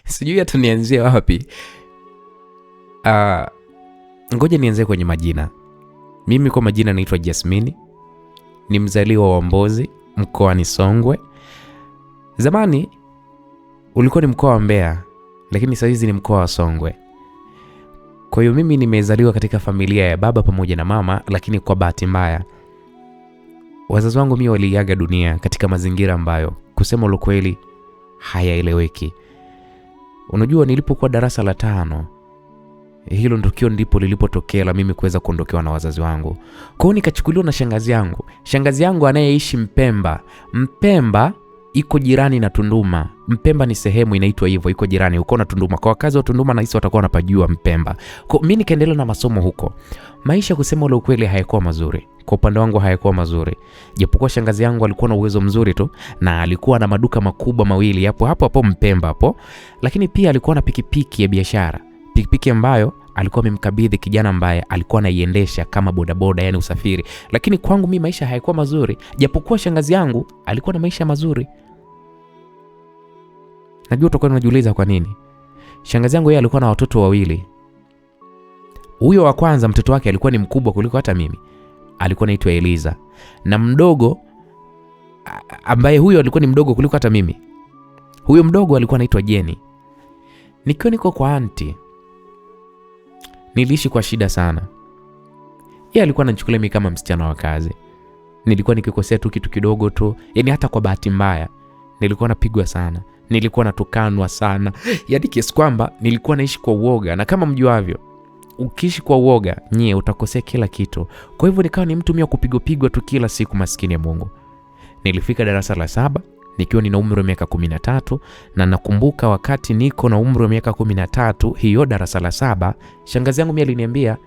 Sijui hata nianzie wapi. Ngoja nianzie kwenye majina. Mimi kwa majina naitwa Jasmini. Ni mzaliwa wa Mbozi, mkoani Songwe. Zamani ulikuwa ni mkoa wa Mbeya, lakini sasa hizi ni mkoa wa Songwe. Kwa hiyo mimi nimezaliwa katika familia ya baba pamoja na mama, lakini kwa bahati mbaya wazazi wangu mimi waliaga dunia katika mazingira ambayo kusema ukweli hayaeleweki. Unajua, nilipokuwa darasa la 5, hilo ndokio ndipo lilipotokea la mimi kuweza kuondokewa na wazazi wangu. Kwa hiyo nikachukuliwa na shangazi yangu. Shangazi yangu anayeishi Mpemba. Mpemba iko jirani na Tunduma. Mpemba ni sehemu inaitwa hivyo, iko jirani huko na Tunduma. Kwa wakazi wa Tunduma na hisi watakuwa wanapajua Mpemba. Kwa mimi nikaendelea na masomo huko. Maisha kusema ule ukweli hayakuwa mazuri. Kwa upande wangu hayakuwa mazuri. Japokuwa shangazi yangu alikuwa na uwezo mzuri tu na alikuwa na maduka makubwa mawili hapo Mpemba hapo. Lakini pia alikuwa na pikipiki ya biashara. Pikipiki ambayo alikuwa amemkabidhi kijana ambaye alikuwa anaiendesha kama bodaboda, yani usafiri. Lakini kwangu mimi maisha hayakuwa mazuri, japokuwa shangazi yangu alikuwa na maisha mazuri. Najua utakuwa unajiuliza kwa nini. Shangazi yangu yeye alikuwa na watoto wawili. Huyo wa kwanza mtoto wake alikuwa ni mkubwa kuliko hata mimi. Alikuwa anaitwa Eliza. Na mdogo ambaye huyo alikuwa ni mdogo kuliko hata mimi. Huyo mdogo alikuwa anaitwa Jenny. Nikiwa niko kwa aunti, niliishi kwa shida sana. Yeye alikuwa ananichukulia mimi kama msichana wa kazi. Nilikuwa nikikosea tu kitu kidogo tu, yani hata kwa bahati mbaya, nilikuwa napigwa sana. Nilikuwa natukanwa sana. Yaani kiasi kwamba nilikuwa naishi kwa uoga, na kama mjuavyo, ukiishi kwa uoga, utakosea kila kitu. Kwa hivyo nikawa ni mtu mimi wa kupigwa tu kila siku, maskini ya Mungu. Nilifika darasa la 7 nikiwa nina umri wa miaka 13, na nakumbuka wakati niko na umri wa miaka 13, hiyo darasa la 7, shangazi yangu mimi aliniambia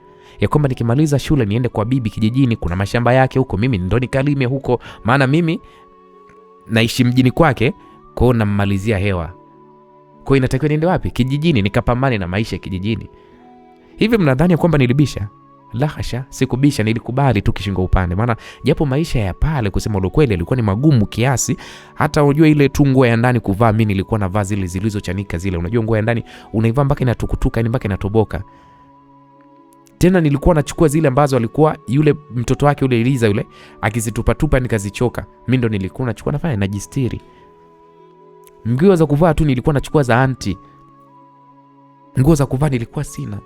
ya kwamba nikimaliza shule niende kwa bibi kijijini, kuna mashamba yake huko, mimi ndo nikalime huko, maana mimi naishi mjini kwake, kwa hiyo namalizia hewa. Kwa hiyo inatakiwa niende wapi? Kijijini, nikapambane na maisha kijijini. Hivi mnadhani kwamba nilibisha? La hasha, sikubisha, nilikubali tu kishingo upande. Maana japo maisha ya pale kusema ukweli yalikuwa ni magumu kiasi, hata unajua ile tu nguo ya ndani kuvaa, mimi nilikuwa navaa zile zilizochanika zile. Unajua nguo ya ndani unaivaa mpaka inatukutuka, yani mpaka inatoboka. Tena nilikuwa nachukua zile ambazo alikuwa yule mtoto wake yule Eliza yule akizitupa nikazichoka. Mimi ndo nilikuwa nachukua nafanya najistiri. Nguo za kuvaa tu nilikuwa nachukua za aunti. Nguo za kuvaa nilikuwa sina.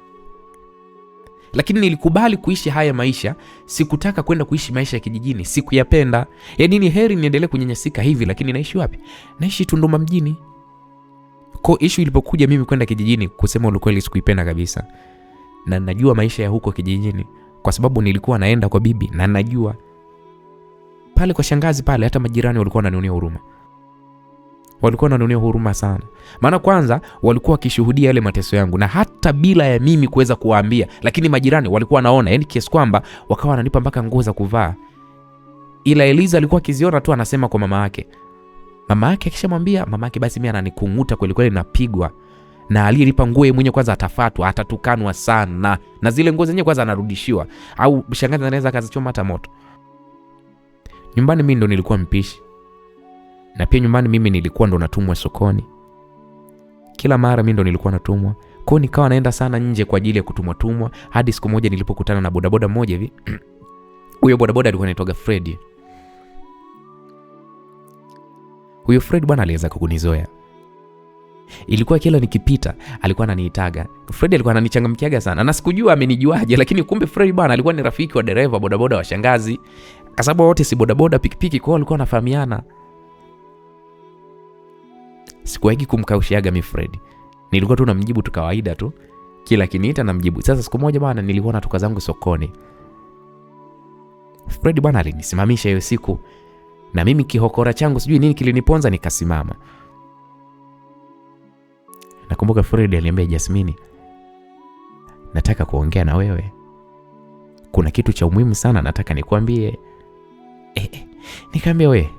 Lakini nilikubali kuishi haya maisha. Sikutaka kwenda kuishi maisha ya kijijini, sikuyapenda. Yaani ni heri niendelee kunyanyasika hivi, lakini naishi wapi? Naishi Tunduma mjini. Kwa issue ilipokuja mimi kwenda kijijini, kusema ukweli sikuipenda kabisa. Na najua maisha ya huko kijijini kwa sababu nilikuwa naenda kwa bibi, na najua pale kwa shangazi pale hata majirani walikuwa wananionea huruma. Walikuwa wananionea huruma sana. Maana kwanza walikuwa wakishuhudia yale mateso yangu, na hata bila ya mimi kuweza kuwaambia, lakini majirani walikuwa wanaona, yani kiasi kwamba wakawa wananipa mpaka nguo za kuvaa. Ila Eliza alikuwa akiziona tu anasema kwa mama yake. Mama yake akishamwambia, mama yake basi mimi ananikunguta kweli kweli, napigwa. Na aliyenipa nguo yeye mwenyewe kwanza atafatwa, atatukanwa sana. Na zile nguo zenyewe kwanza anarudishiwa, au shangazi anaweza akazichoma hata moto. Nyumbani mimi ndo nilikuwa mpishi. Na pia nyumbani mimi nilikuwa ndo natumwa sokoni. Kila mara mimi ndo nilikuwa natumwa. Kwa hiyo nikawa naenda sana nje kwa ajili ya kutumwa. Hadi siku moja nilipokutana na bodaboda mmoja hivi. Huyo bodaboda alikuwa anaitwa Fred. Huyo Fred bwana aliweza kukunizoea. Ilikuwa kila nikipita alikuwa ananiitaga. Fred alikuwa ananichangamkiaga sana. Na sikujua amenijuaje, lakini kumbe Fred bwana alikuwa ni rafiki wa dereva bodaboda wa shangazi. Kwa sababu wote si bodaboda pikipiki, kwa hiyo walikuwa wanafahamiana. Sikuwahi kumkaushiaga mimi Fred. Nilikuwa tu namjibu tu kawaida tu. Kila kiniita namjibu. Sasa siku moja bwana nilikuwa natoka zangu sokoni. Fred bwana alinisimamisha hiyo siku. Na mimi kihokora changu sijui nini kiliniponza nikasimama. Nakumbuka Fred aliniambia, Jasmini, nataka kuongea na wewe. Kuna kitu cha muhimu sana nataka nikwambie. Nikamwambia, wewe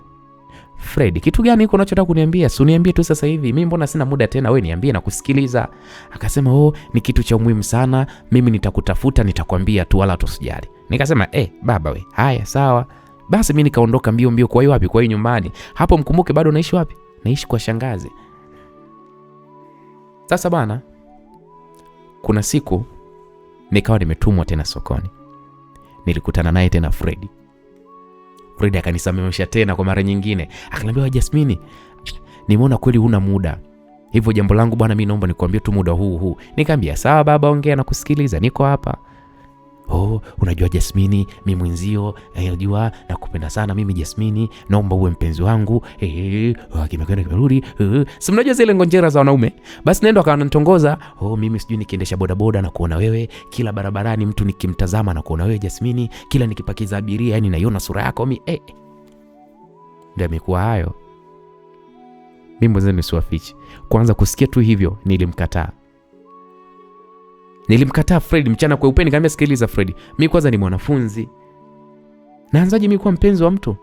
Fred, kitu gani uko unachotaka kuniambia? Si uniambie tu sasa hivi. Mimi mbona sina muda tena, wewe niambie na kusikiliza. Akasema, ni kitu cha muhimu sana. Mimi nitakutafuta, nitakwambia tu, wala tusijali. Nikasema, baba we, haya sawa. Basi mimi nikaondoka mbio. Kwa hiyo wapi? Kwa hiyo nyumbani. Hapo mkumbuke bado naishi wapi? Naishi kwa shangazi. Sasa bana, kuna siku nikawa nimetumwa tena sokoni. Nilikutana naye tena Fred akanisamemesha tena kwa mara nyingine. Akaniambia, Jasmine, nimeona kweli huna muda. Hivyo jambo langu bwana, mimi naomba nikwambie tu muda huu. Nikamwambia, sawa baba, ongea na kusikiliza, niko hapa. Unajua Jasmine, mimi mwenzio, unajua nakupenda sana mimi Jasmine, naomba uwe mpenzi wangu. Kimekwenda kimerudi. Si mnajua zile ngonjera za wanaume. Basi naenda akanitongoza, mimi sijui nikiendesha bodaboda na kuona wewe, kila barabarani mtu nikimtazama na kuona wewe Jasmine, kila nikipakiza abiria yani naiona sura yako mimi. Ndio imekuwa hayo. Mimi mwenyewe nisiwafichi, kwanza kusikia tu hivyo Nilimkataa Fred mchana kweupe. Nikamwambia, sikiliza Fred, mimi kwanza ni mwanafunzi. Naanzaje mimi kuwa mpenzi wa mtu?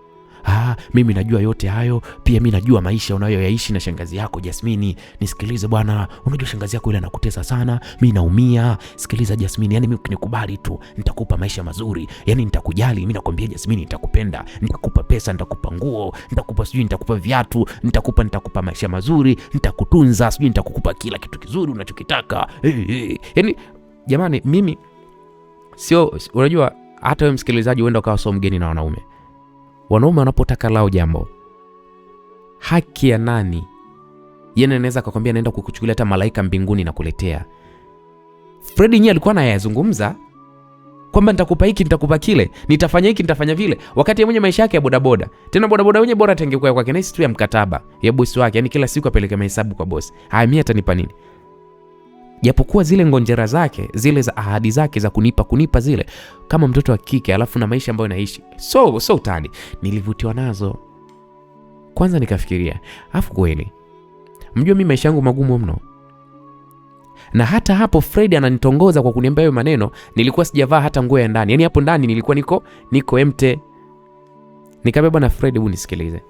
Mimi najua yote hayo, pia mimi najua maisha unayoyaishi na shangazi yako Jasmine. Nisikilize bwana, unajua shangazi yako ile anakutesa sana, mimi naumia. Sikiliza Jasmine, yani mimi ukinikubali tu nitakupa maisha mazuri. Yani nitakujali, mimi nakwambia Jasmine, nitakupenda, nitakupa pesa, nitakupa nguo, nitakupa viatu, nitakupa maisha mazuri, nitakutunza, nitakupa kila kitu kizuri unachokitaka. Yani jamani, mimi sio, unajua hata wewe msikilizaji uenda ukawa sio mgeni na wanaume wanapotaka lao jambo, haki ya nani? Yeye anaweza kukwambia naenda kukuchukulia hata malaika mbinguni na kuletea. Fred yeye alikuwa anayazungumza kwamba nitakupa hiki, nitakupa kile, nitafanya hiki, nitafanya vile, wakati yeye mwenye maisha yake ya bodaboda. Tena bodaboda wenyewe bora atengekuwa kwake na hisi tu ya mkataba ya bosi wake, yani kila siku apeleke mahesabu kwa bosi. Mimi atanipa nini? Japokuwa zile ngonjera zake, zile za ahadi zake za kunipa zile kama mtoto wa kike, alafu na maisha ambayo naishi so utani, nilivutiwa nazo. Kwanza nikafikiria, afu kweli mjua mimi maisha yangu magumu mno. Na hata hapo Fred ananitongoza kwa kuniambia hayo maneno, nilikuwa sijavaa hata nguo ya ndani. Yani hapo ndani nilikuwa niko empty. Nikamwambia, bwana Fred, hebu nisikilize,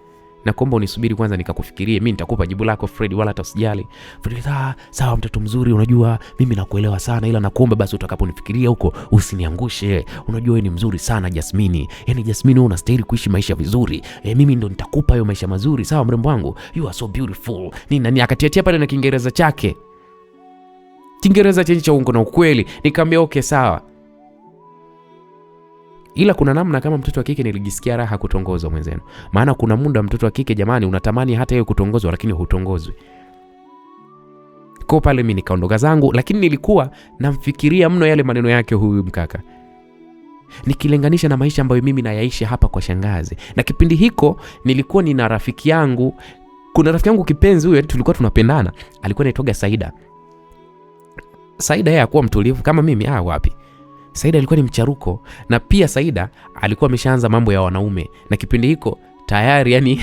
nakuomba unisubiri kwanza nikakufikirie, mimi nitakupa jibu lako Fred, wala hata usijali. Fred, sawa mtoto mzuri, unajua mimi nakuelewa sana, ila nakuomba basi utakaponifikiria huko usiniangushe. Unajua wewe ni mzuri sana Jasmine, yani Jasmine wewe unastahili kuishi maisha vizuri. Mimi ndo nitakupa hayo maisha mazuri, sawa mrembo wangu, you are so beautiful. Nini akatiatia pale na Kiingereza chake, Kiingereza chenye cha uongo na ukweli. Nikamwambia okay sawa. Ila kuna namna kama mtoto wa kike nilijisikia raha kutongozwa mwenzenu. Maana kuna muda mtoto wa kike jamani unatamani hata yeye kutongozwa lakini hutongozwi. Kwa pale mimi nikaondoka zangu, lakini nilikuwa namfikiria mno yale maneno yake huyu mkaka. Nikilinganisha na maisha ambayo mimi nayaishi hapa kwa shangazi. Na kipindi hiko nilikuwa nina rafiki yangu. Kuna rafiki yangu kipenzi huyo tulikuwa tunapendana. Alikuwa anaitwa Saida. Saida yeye hakuwa mtulivu kama mimi, wapi. Saida alikuwa ni mcharuko, na pia Saida alikuwa ameshaanza mambo ya wanaume. Na kipindi hiko tayari yani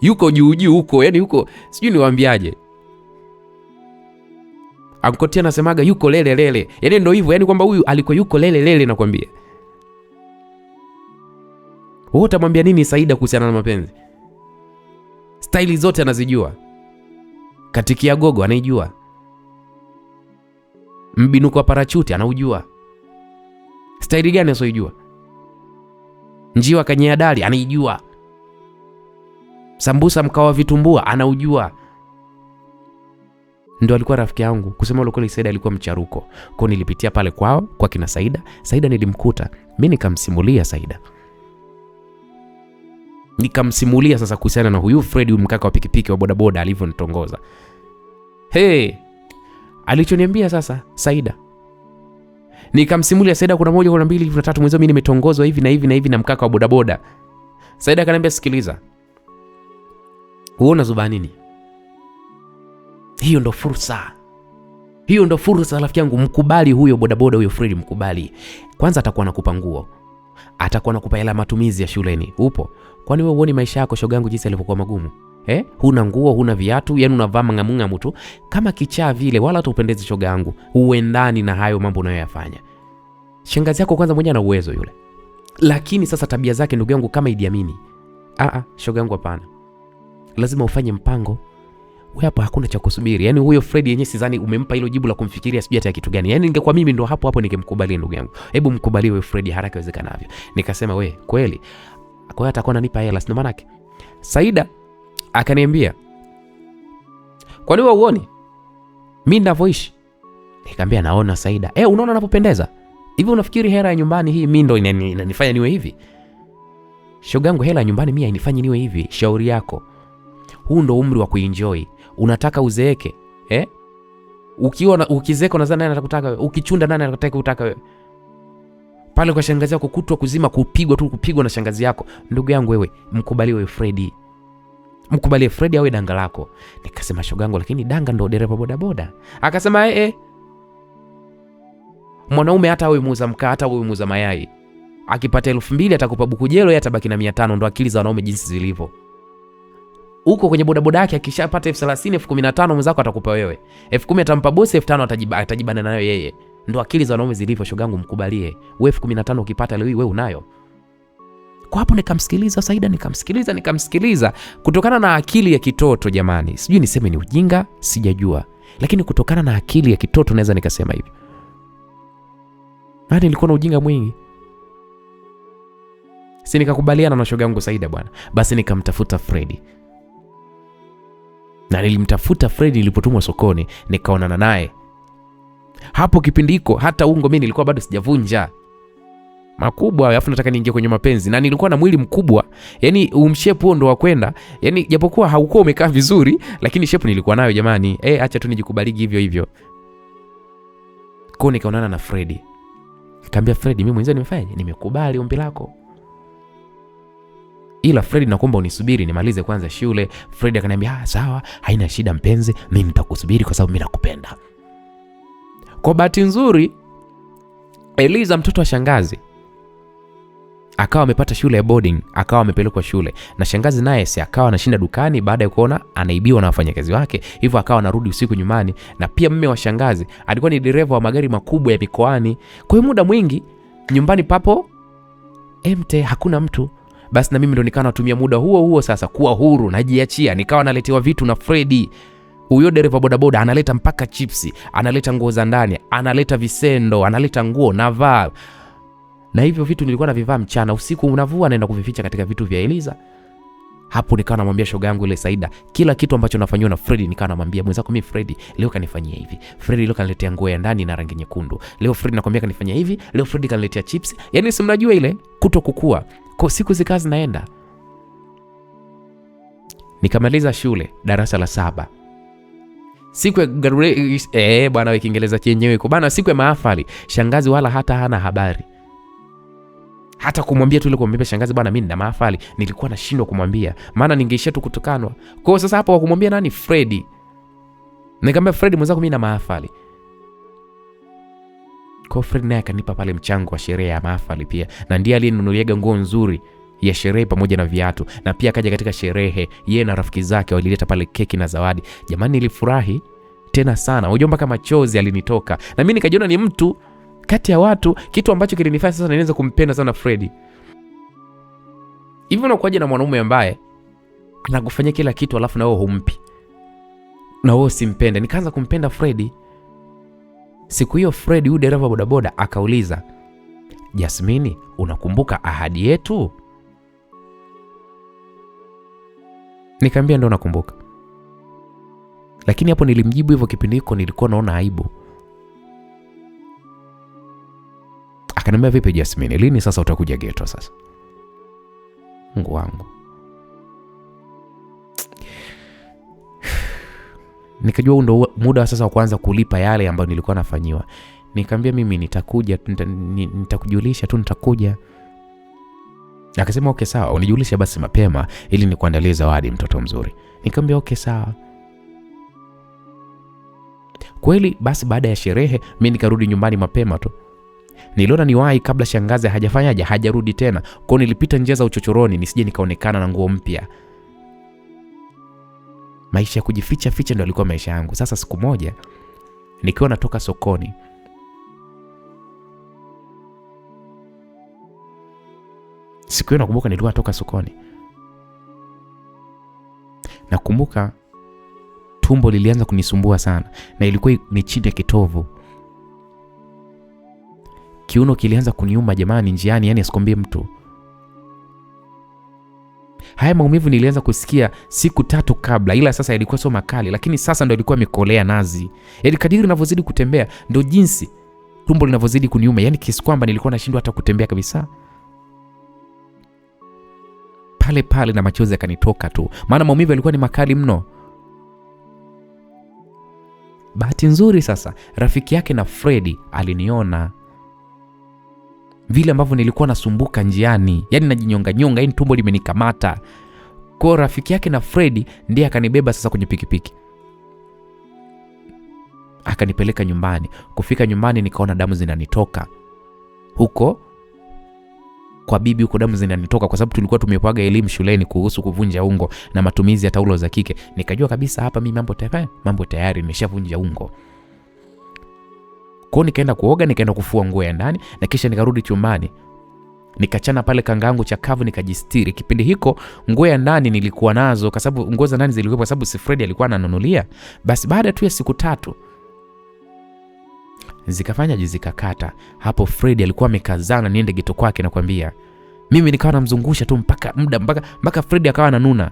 yuko juu huko, yani yuko sijui niwaambiaje. Ankotia anasemaga yuko lele. Yani ndio hivyo, yani kwamba huyu alikuwa yuko lele nakwambia. Wewe utamwambia nini Saida kuhusiana na mapenzi? Staili zote anazijua. Katikia gogo anaijua. Mbinuko wa parachuti anaujua. Staili gani asiyojua? Njiwa kanyea dali anaijua. Sambusa mkawa vitumbua anaujua. Ndio alikuwa rafiki yangu. Kusema lokole Saida alikuwa mcharuko. Kwa nilipitia pale kwao kwa kina Saida. Saida nilimkuta. Mimi nikamsimulia Saida. Nikamsimulia sasa kuhusiana na huyu Fred, huyu mkaka wa pikipiki wa bodaboda alivyonitongoza. Alichoniambia sasa Saida. Nikamsimulia Saida, kuna moja, kuna mbili, kuna tatu, mwanzo mimi nimetongozwa hivi na hivi na hivi na mkaka wa bodaboda. Saida akaniambia, sikiliza, uona zuba nini? Hiyo ndo fursa rafiki yangu, mkubali huyo bodaboda, huyo Fred mkubali. Kwanza atakuwa anakupa nguo, atakuwa anakupa hela matumizi ya shuleni. Upo? Kwani wewe uone maisha yako shoga yangu jinsi yalivyokuwa magumu? Huna nguo, huna viatu, yani unavaa mangamungamu tu kama kichaa vile, wala hata upendezi shoga yangu. Uendani na hayo mambo unayoyafanya. Shangazi yako kwanza mwenye ana uwezo yule. Lakini sasa tabia zake ndugu yangu kama Idi Amin. Shoga yangu hapana. Lazima ufanye mpango. Wewe hapo hakuna cha kusubiri. Yani huyo Fred yenyewe sidhani umempa hilo jibu la kumfikiria sijui hata kitu gani. Yani ningekuwa mimi ndo hapo ningemkubali ndugu yangu. Hebu mkubali wewe Fred haraka iwezekanavyo. Nikasema we kweli. Kwa hiyo atakuwa ananipa hela sio maana yake. Saida akaniambia, kwani wewe uone? mimi ninavyoishi. Nikamwambia naona Saida. Unaona ninapopendeza? Hivi unafikiri hela ya nyumbani hii mimi ndo inanifanya niwe hivi? Shogangu, hela ya nyumbani mimi hainifanyi niwe hivi. Shauri yako. Huu ndo umri wa kuenjoy. Unataka uzeeke? Ukizeeka unadhani nani atakutaka wewe? Ukichunda nani atakutaka wewe? Pale kwa shangazi yako kutwa kuzima kupigwa na shangazi yako. Ndugu yangu wewe, mkubalie Freddy. Mkubalie Freddy awe danga lako. Nikasema shogangu, lakini danga ndo dereva bodaboda. Akasema mwanaume hata awe muuza mkaa, hata awe muuza mayai, akipata 2000 atakupa buku jelo, yeye atabaki na 500. Ndo akili za wanaume jinsi zilivyo. Uko kwenye bodaboda yake akishapata 30,000, 15,000 mwenzako atakupa wewe. 10,000 atampa bosi, 5,000 atajibana nayo yeye. Ndo akili za wanaume zilivyo shogangu, mkubalie. Wewe 15,000 ukipata leo hii wewe unayo. Kwa hapo nikamsikiliza Saida, nikamsikiliza kutokana na akili ya kitoto jamani. Sijui niseme ni ujinga, sijajua. Lakini kutokana na akili ya kitoto naweza nikasema hivyo. Hadi nilikuwa na ujinga mwingi. Si nikakubaliana na shogangu Saida bwana. Basi nikamtafuta Freddy. Na nilimtafuta Freddy nilipotumwa sokoni, nikaonana naye. Hapo kipindi hiko hata ungo mimi nilikuwa bado sijavunja. Makubwa, alafu nataka niingie kwenye mapenzi na nilikuwa na mwili mkubwa. Yaani umshepu ndo wa kwenda. Yaani japokuwa haukuwa umekaa vizuri, lakini shepu nilikuwa nayo jamani. Acha tu nijikubaliki hivyo hivyo. Kwa nikaonana na Freddy. Nikamwambia Freddy, mimi mwenyewe nimefanyaje? Nimekubali ombi lako. Ila Freddy, nakuomba unisubiri nimalize kwanza shule. Freddy akaniambia, sawa, haina shida mpenzi, mimi nitakusubiri kwa sababu mimi nakupenda. Kwa bahati nzuri, Eliza mtoto wa shangazi akawa amepata shule ya boarding, akawa amepelekwa shule. Na shangazi naye akawa anashinda dukani baada ya kuona anaibiwa na wafanyakazi wake. Hivyo akawa anarudi usiku nyumbani. Na pia mume wa shangazi alikuwa ni dereva wa magari makubwa ya mikoani. Kwa hiyo muda mwingi nyumbani papo empty, hakuna mtu. Basi na mimi ndo nikawa natumia muda huo sasa kuwa huru, najiachia. Nikawa naletewa vitu na Freddy. Huyo dereva bodaboda analeta mpaka chipsi, analeta nguo za ndani, analeta visendo, analeta nguo navaa. Na hivyo vitu nilikuwa navivaa mchana, usiku unavua naenda kuvificha katika vitu vya Eliza. Hapo nikawa namwambia shogangu ile Saida kila kitu ambacho nafanywa na Freddy. Nikawa namwambia mwenzako, mimi Freddy leo kanifanyia hivi, Freddy leo kaniletea nguo ya ndani na rangi nyekundu, leo Freddy nakwambia kanifanyia hivi, leo Freddy kaniletea chips. Yaani si mnajua ile kutokukua. Kwa siku zikazi naenda. Nikamaliza shule darasa la 7. Siku ya bwana wa Kiingereza chenyewe iko bana, siku ya mahafali shangazi wala hata hana habari. Hata kumwambia tu ile kumwambia shangazi bwana mimi nina mahafali, nilikuwa nashindwa kumwambia maana ningeishia tu kutukanwa. Kwa hiyo sasa hapo wa kumwambia nani? Freddy. Nikamwambia Freddy, mwenzako mimi na mahafali. Kwa Freddy naye akanipa pale mchango wa sherehe ya mahafali pia, na ndiye aliyenunulia nguo nzuri ya sherehe pamoja na viatu. Na pia akaja katika sherehe yeye na rafiki zake walileta pale keki na zawadi. Jamani nilifurahi tena sana. Unajua mpaka machozi alinitoka. Na mimi nikajiona ni mtu kati ya watu, kitu ambacho kilinifanya sasa nianze kumpenda sana Freddy. Hivyo unakuaje na mwanaume ambaye anakufanyia kila kitu alafu na wewe humpi? Na wewe usimpende. Nikaanza kumpenda Freddy. Siku hiyo Freddy huyu dereva bodaboda akauliza, Jasmine, unakumbuka ahadi yetu? Nikamwambia ndo nakumbuka. Lakini hapo nilimjibu hivyo kipindi hiko nilikuwa naona aibu. Akaniambia, vipi Jasmine, lini sasa utakuja ghetto sasa? Mungu wangu. Nikajua ndo muda sasa wa kuanza kulipa yale ambayo nilikuwa nafanyiwa. Nikamwambia mimi nitakuja, nitakujulisha tu nitakuja. Akasema okay sawa, unijulishe basi mapema ili nikuandalie zawadi mtoto mzuri. Nikamwambia okay sawa. Kweli basi baada ya sherehe mimi nikarudi nyumbani mapema tu. Niliona niwahi kabla shangazi hajarudi tena. Kwa nilipita njia za uchochoroni nisije nikaonekana na nguo mpya. Maisha ya kujificha ficha ndio yalikuwa maisha yangu. Sasa siku moja nikiwa natoka sokoni, siku hiyo nakumbuka nilikuwa natoka sokoni. Nakumbuka tumbo lilianza kunisumbua sana na ilikuwa ni chini ya kitovu. Kiuno kilianza kuniuma jamani njiani, yani asikwambie mtu. Haya maumivu nilianza kusikia siku 3 kabla, ila sasa yalikuwa sio makali, lakini sasa ndio ilikuwa mikolea nazi. Yaani kadiri ninavyozidi kutembea ndio jinsi tumbo linavyozidi kuniuma, yaani kiasi kwamba nilikuwa nashindwa hata kutembea kabisa. Pale pale na machozi yakanitoka tu, maana maumivu yalikuwa ni makali mno. Bahati nzuri sasa rafiki yake na Freddy aliniona vile ambavyo nilikuwa nasumbuka njiani, yaani najinyonga nyonga, yaani tumbo limenikamata. Kwa rafiki yake na Freddy ndiye akanibeba sasa kwenye pikipiki, akanipeleka nyumbani. Kufika nyumbani nikaona damu zinanitoka huko kwa bibi, huko damu zinanitoka, kwa sababu tulikuwa tumepaga elimu shuleni kuhusu kuvunja ungo na matumizi ya taulo za kike. Nikajua kabisa hapa mimi mambo tayari nimeshavunja ungo. Kwa nikaenda kuoga, nikaenda kufua nguo ya ndani, na kisha nikarudi chumbani. Nikachana pale kangangu cha kavu, nikajistiri. Kipindi hiko nguo ya ndani nilikuwa nazo, kwa sababu nguo za ndani zilikuwa, kwa sababu si Freddy alikuwa ananunulia. Basi baada tu ya siku 3 zikakata. Hapo Freddy alikuwa amekazana niende geto kwake, na kwambia mimi nikawa namzungusha tu mpaka Freddy akawa ananuna.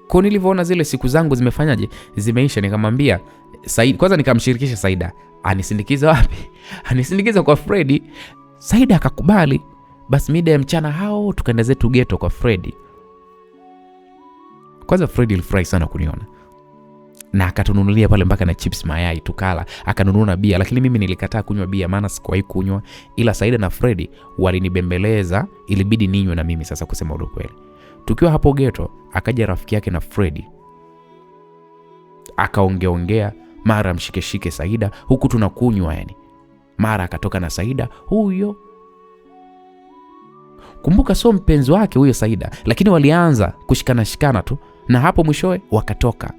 Kwa nilivyoona zile siku zangu zimeisha, nikamwambia Saida, kwanza nikamshirikisha Saida anisindikize wapi? Anisindikize kwa Freddy. Saida akakubali. Basi mida ya mchana hao tukaenda zetu geto kwa Freddy. Kwanza Freddy alifurahi sana kuniona, na akatununulia pale mpaka na chips mayai tukala, akanunua bia, lakini mimi nilikataa kunywa bia maana sikuwahi kunywa, ila Saida na Freddy walinibembeleza, ilibidi ninywe na mimi. Sasa kusema ukweli, tukiwa hapo geto akaja rafiki yake na Freddy, akaongeongea, mara mshike Saida huku tunakunywa, yani mara akatoka na Saida huyo. Kumbuka sio mpenzi wake huyo Saida, lakini walianza kushikana tu, na hapo mwishowe wakatoka.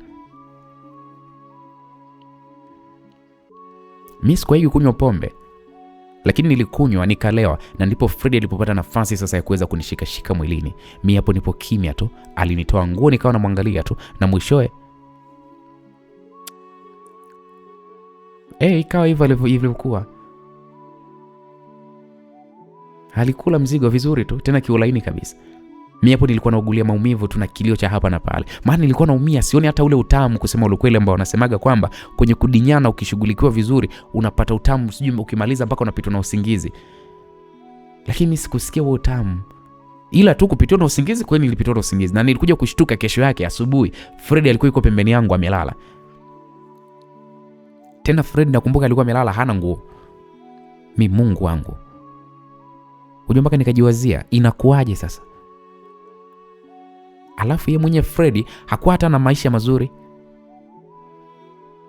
Mimi sikuwahi kunywa pombe, lakini nilikunywa nikalewa, na ndipo Freddy alipopata nafasi sasa ya kuweza kunishika mwilini. Mimi hapo nipo kimya tu, alinitoa nguo nikawa namwangalia tu, na mwishowe ikawa hivyo ilivyokuwa. Alikula mzigo vizuri tu, tena kiulaini kabisa. Mimi hapo nilikuwa naugulia maumivu tu na kilio cha hapa na pale, maana nilikuwa naumia, sioni hata ule utamu, kusema ukweli, ambao wanasemaga kwamba kwenye kudinyana ukishughulikiwa vizuri unapata utamu, sijui ukimaliza mpaka unapitwa na usingizi. Lakini mimi sikusikia huo utamu, ila tu kupitwa na usingizi. Kwani nilipitwa na usingizi, na nilikuja kushtuka kesho yake asubuhi Freddy alikuwa yuko pembeni yangu amelala. Tena Freddy nakumbuka alikuwa amelala hana nguo. Mimi Mungu wangu, unajua, mpaka nikajiwazia inakuaje sasa. Alafu yeye mwenye Freddy hakuwa hata na maisha mazuri.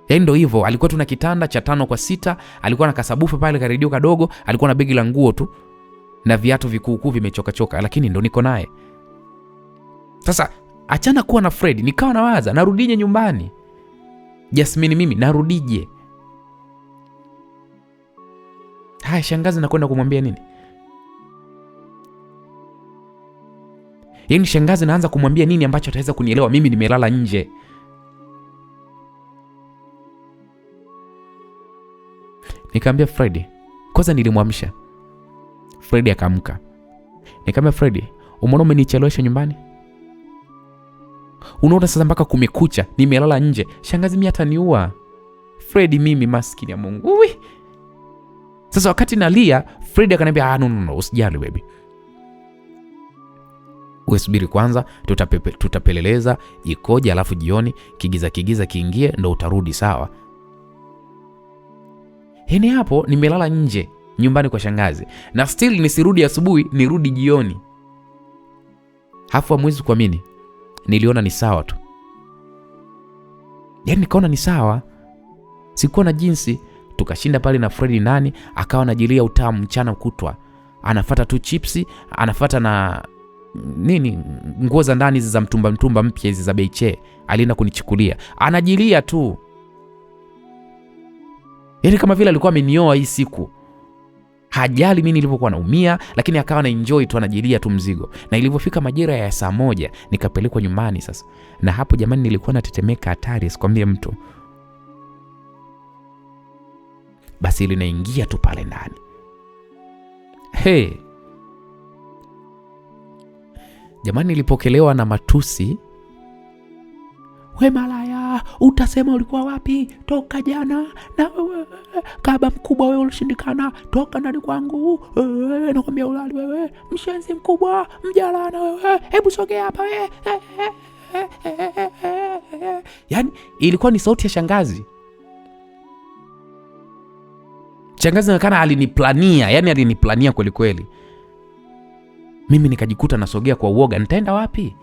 Yaani ndio hivyo, alikuwa tu na kitanda cha 5x6, alikuwa na kasabufu pale ka redio kadogo, alikuwa na begi la nguo tu na viatu vikuu vimechoka, lakini ndo niko naye. Sasa achana kuwa na Freddy, nikawa nawaza narudije nyumbani. Jasmine mimi narudije? Haya, shangazi nakwenda kumwambia nini? Yaani shangazi naanza kumwambia nini ambacho ataweza kunielewa mimi nimelala nje? Nikamwambia Freddy, kwanza nilimwamsha. Freddy akaamka. Nikamwambia Freddy, umeona umenichelewesha nyumbani? Unaona sasa mpaka kumekucha nimelala nje. Shangazi mimi ataniua. Freddy mimi maskini ya Mungu. Sasa wakati nalia, Freddy akaniambia, no, usijali baby. Wewe subiri kwanza, tutapeleleza ikoje, alafu jioni kigiza kiingie ndo utarudi, sawa? Heni hapo nimelala nje nyumbani kwa shangazi, na still nisirudi asubuhi, nirudi jioni. Hafu hamwezi kuamini, niliona ni sawa tu. Yaani nikaona ni sawa, sikuwa na jinsi. Tukashinda pale na Freddy nani, akawa anajilia utamu mchana kutwa. Anafuata tu chipsi, anafuata na nini, nguo za ndani za mtumba mpya hizi za Beiche, alienda kunichukulia. Anajilia tu. Yaani kama vile alikuwa amenioa hii siku. Hajali mimi nilipokuwa naumia, lakini akawa na enjoy tu, anajilia tu mzigo. Na ilipofika majira ya saa 1 nikapelekwa nyumbani sasa. Na hapo jamani nilikuwa natetemeka hatari, sikwambie mtu. Basi ile naingia tu pale ndani. Jamani, nilipokelewa na matusi. We malaya, utasema ulikuwa wapi toka jana, na kaba mkubwa wewe ulishindikana, toka ndani kwangu, nakwambia ulali wewe, mshenzi mkubwa, mjalana wewe, hebu sogea hapa wewe. Yani ilikuwa ni sauti ya shangazi. Shangazi inaonekana aliniplania, yani aliniplania kweli kweli. Mimi nikajikuta nasogea kwa uoga, nitaenda wapi?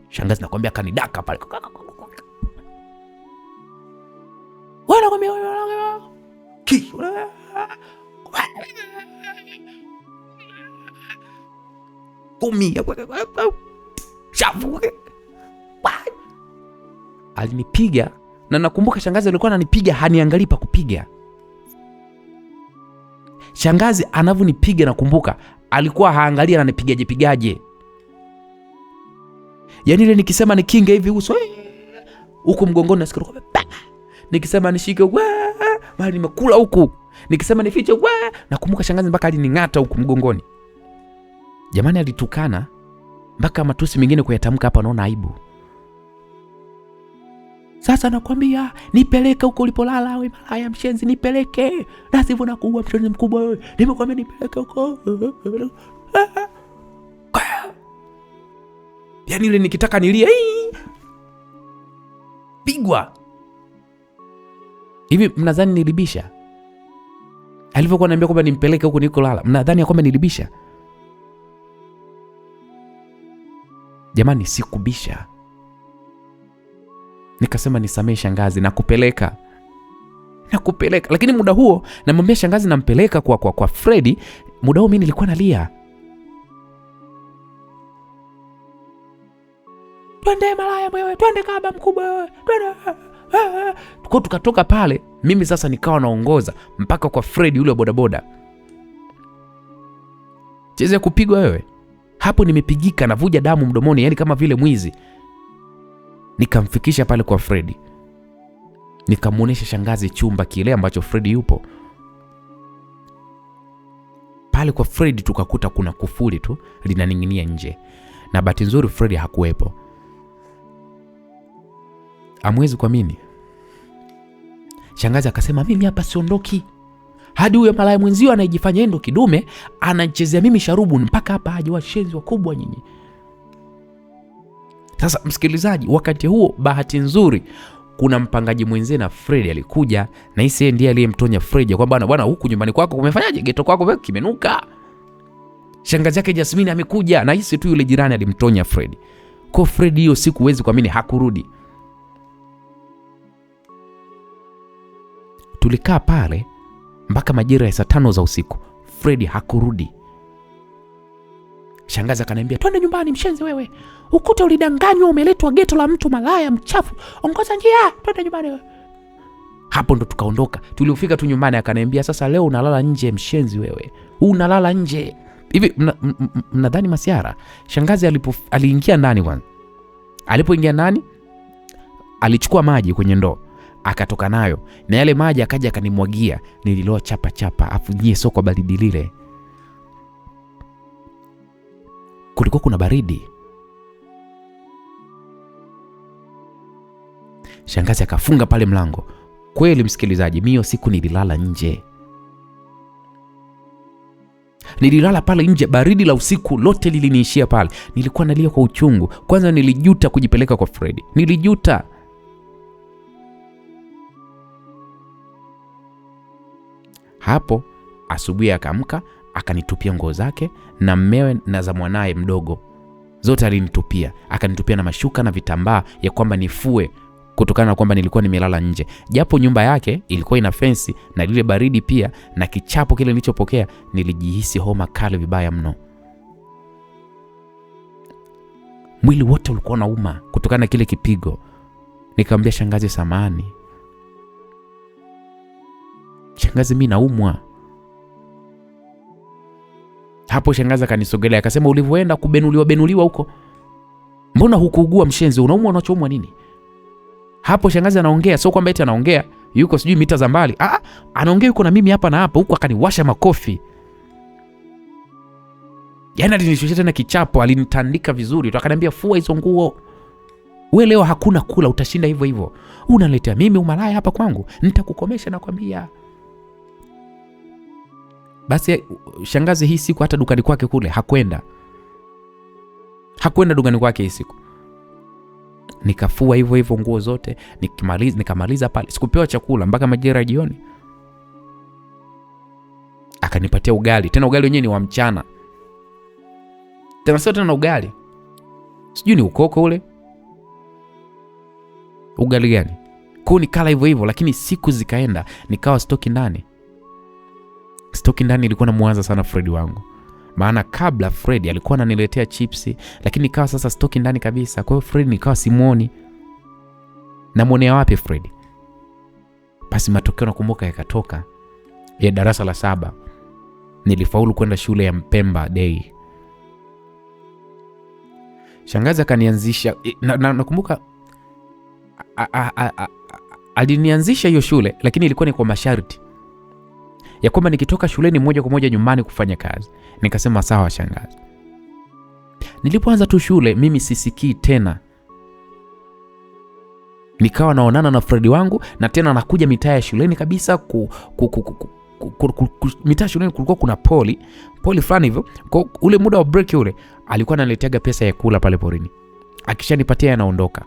Shangazi nakwambia kanidaka pale. Wala kwambia kumi shafu. Alinipiga, na nakumbuka shangazi alikuwa ananipiga haniangalii pa kupiga. Shangazi anavyonipiga nakumbuka alikuwa haangalia ananipigaje pigaje. Yaani ile nikisema nikinge hivi uso huko mgongoni nasikia kwa nikisema nishike bali nimekula huku, nikisema nifiche nakumbuka shangazi mpaka alining'ata huku mgongoni. Jamani, alitukana mpaka matusi mengine kuyatamka hapa naona aibu. Sasa nakwambia nipeleke huko ulipolala wewe malaya mshenzi, nipeleke, na sivyo nakuua mshenzi mkubwa wewe, nimekwambia nipeleke huko. Yaani ile nikitaka nilie pigwa. Hivi mnadhani nilibisha? Alivyokuwa ananiambia kwamba nimpeleke huko nilikolala, mnadhani kwamba nilibisha? Jamani, sikubisha. Nikasema nisamee shangazi, nakupeleka. Lakini muda huo namwambia shangazi nampeleka kwa Freddy, muda huo mimi nilikuwa nalia. Twende malaya wewe, twende kaba mkubwa wewe, twende. Tukatoka pale, mimi sasa nikawa naongoza mpaka kwa Freddy yule bodaboda. Cheze kupigwa wewe. Hapo nimepigika, navuja damu mdomoni, yani kama vile mwizi. Nikamfikisha pale kwa Freddy. Nikamuonesha shangazi chumba kile ambacho Freddy yupo. Pale kwa Freddy tukakuta kuna kufuli tu linaning'inia nje. Na bahati nzuri Freddy hakuwepo. Amwezi kuamini. Shangazi akasema mimi hapa siondoki hadi huyo malaya mwenzio anayejifanya endo kidume anachezea mimi sharubu mpaka hapa aje, washenzi wakubwa nyinyi. Sasa msikilizaji, wakati huo bahati nzuri kuna mpangaji mwenzie na Freddy alikuja, na hisi ndiye aliyemtonya Freddy kwamba bwana huku nyumbani kwako kumefanyaje, geto kwako wewe kimenuka. Shangazi yake Jasmine amekuja, na hisi tu yule jirani alimtonya Freddy. Kwa Freddy hiyo siku huwezi kuamini hakurudi. Tulikaa pale mpaka majira ya saa 5 za usiku. Freddy hakurudi. Shangazi akaniambia twende nyumbani mshenzi wewe, ukuta ulidanganywa, umeletwa geto la mtu malaya mchafu, ongoza njia twende nyumbani wewe. Hapo ndo tukaondoka. Tulifika tu nyumbani akaniambia sasa leo unalala nje mshenzi wewe, unalala nje. Hivi mnadhani masiara? Shangazi aliingia ndani kwanza. Alipoingia ndani alichukua maji kwenye ndoo akatoka nayo, na yale maji akaja akanimwagia, nililoa chapa afu nyie soko baridi lile. Kulikuwa kuna baridi. Shangazi akafunga pale mlango. Kweli msikilizaji, mimi siku nililala nje. Nililala pale nje, baridi la usiku lote liliniishia pale. Nilikuwa nalia kwa uchungu. Kwanza nilijuta kujipeleka kwa Freddy. Nilijuta. Hapo asubuhi akaamka, akanitupia nguo zake na mmewe na za mwanae mdogo. Zote alinitupia, akanitupia na mashuka na vitambaa ya kwamba nifue kutokana na kwamba nilikuwa nimelala nje. Japo nyumba yake ilikuwa ina fence na lile baridi pia na kichapo kile nilichopokea, nilijihisi homa kali vibaya mno. Mwili wote ulikuwa unauma kutokana na kile kipigo. Nikamwambia shangazi samani. Shangazi mimi naumwa. Hapo shangazi akanisogelea akasema ulivyoenda kubenuliwa huko, mbona hukuugua mshenzi, unaumwa unachoumwa nini? Hapo shangazi anaongea, sio kwamba eti anaongea yuko sijui mita za mbali. Anaongea yuko na mimi hapa na hapa, huko akaniwasha makofi. Yaani alinishushia tena kichapo, alinitandika vizuri tu, akaniambia fua hizo nguo. Wewe leo hakuna kula, utashinda hivyo hivyo. Unaletea mimi umalaya hapa kwangu, nitakukomesha nakwambia. Basi shangazi hii siku hata dukani kwake kule hakwenda dukani kwake hii siku. Nikafua hivyo hivyo nguo zote, nikamaliza pale. Sikupewa chakula mpaka majira jioni. Akanipatia ugali, tena ugali wenyewe ni wa mchana. Tena sio tena ugali, sijui ni ukoko ule. Ugali gani? Kwa nikala hivyo hivyo, lakini siku zikaenda, nikawa stoki ndani ilikuwa namuanza sana Fred wangu. Maana kabla Fred alikuwa ananiletea chipsi, lakini nikawa sasa stoki ndani kabisa. Kwa hiyo Fred nikawa simuoni. Namuonea wapi Fred? Basi matokeo nakumbuka yakatoka ya darasa la 7. Nilifaulu kwenda shule ya Mpemba Day. Shangazi akanianzisha, nakumbuka alinianzisha hiyo shule, lakini ilikuwa ni kwa masharti ya kwamba nikitoka shuleni moja kwa moja nyumbani kufanya kazi. Nikasema sawa shangazi. Nilipoanza tu shule mimi sisikii tena. Nikawa naonana na Fred wangu, na tena nakuja mitaa ya shuleni kabisa. Mitaa shuleni kulikuwa kuna poli fulani hivyo. Kwa ule muda wa break ule alikuwa ananiletea pesa ya kula pale porini. Akishanipatia anaondoka.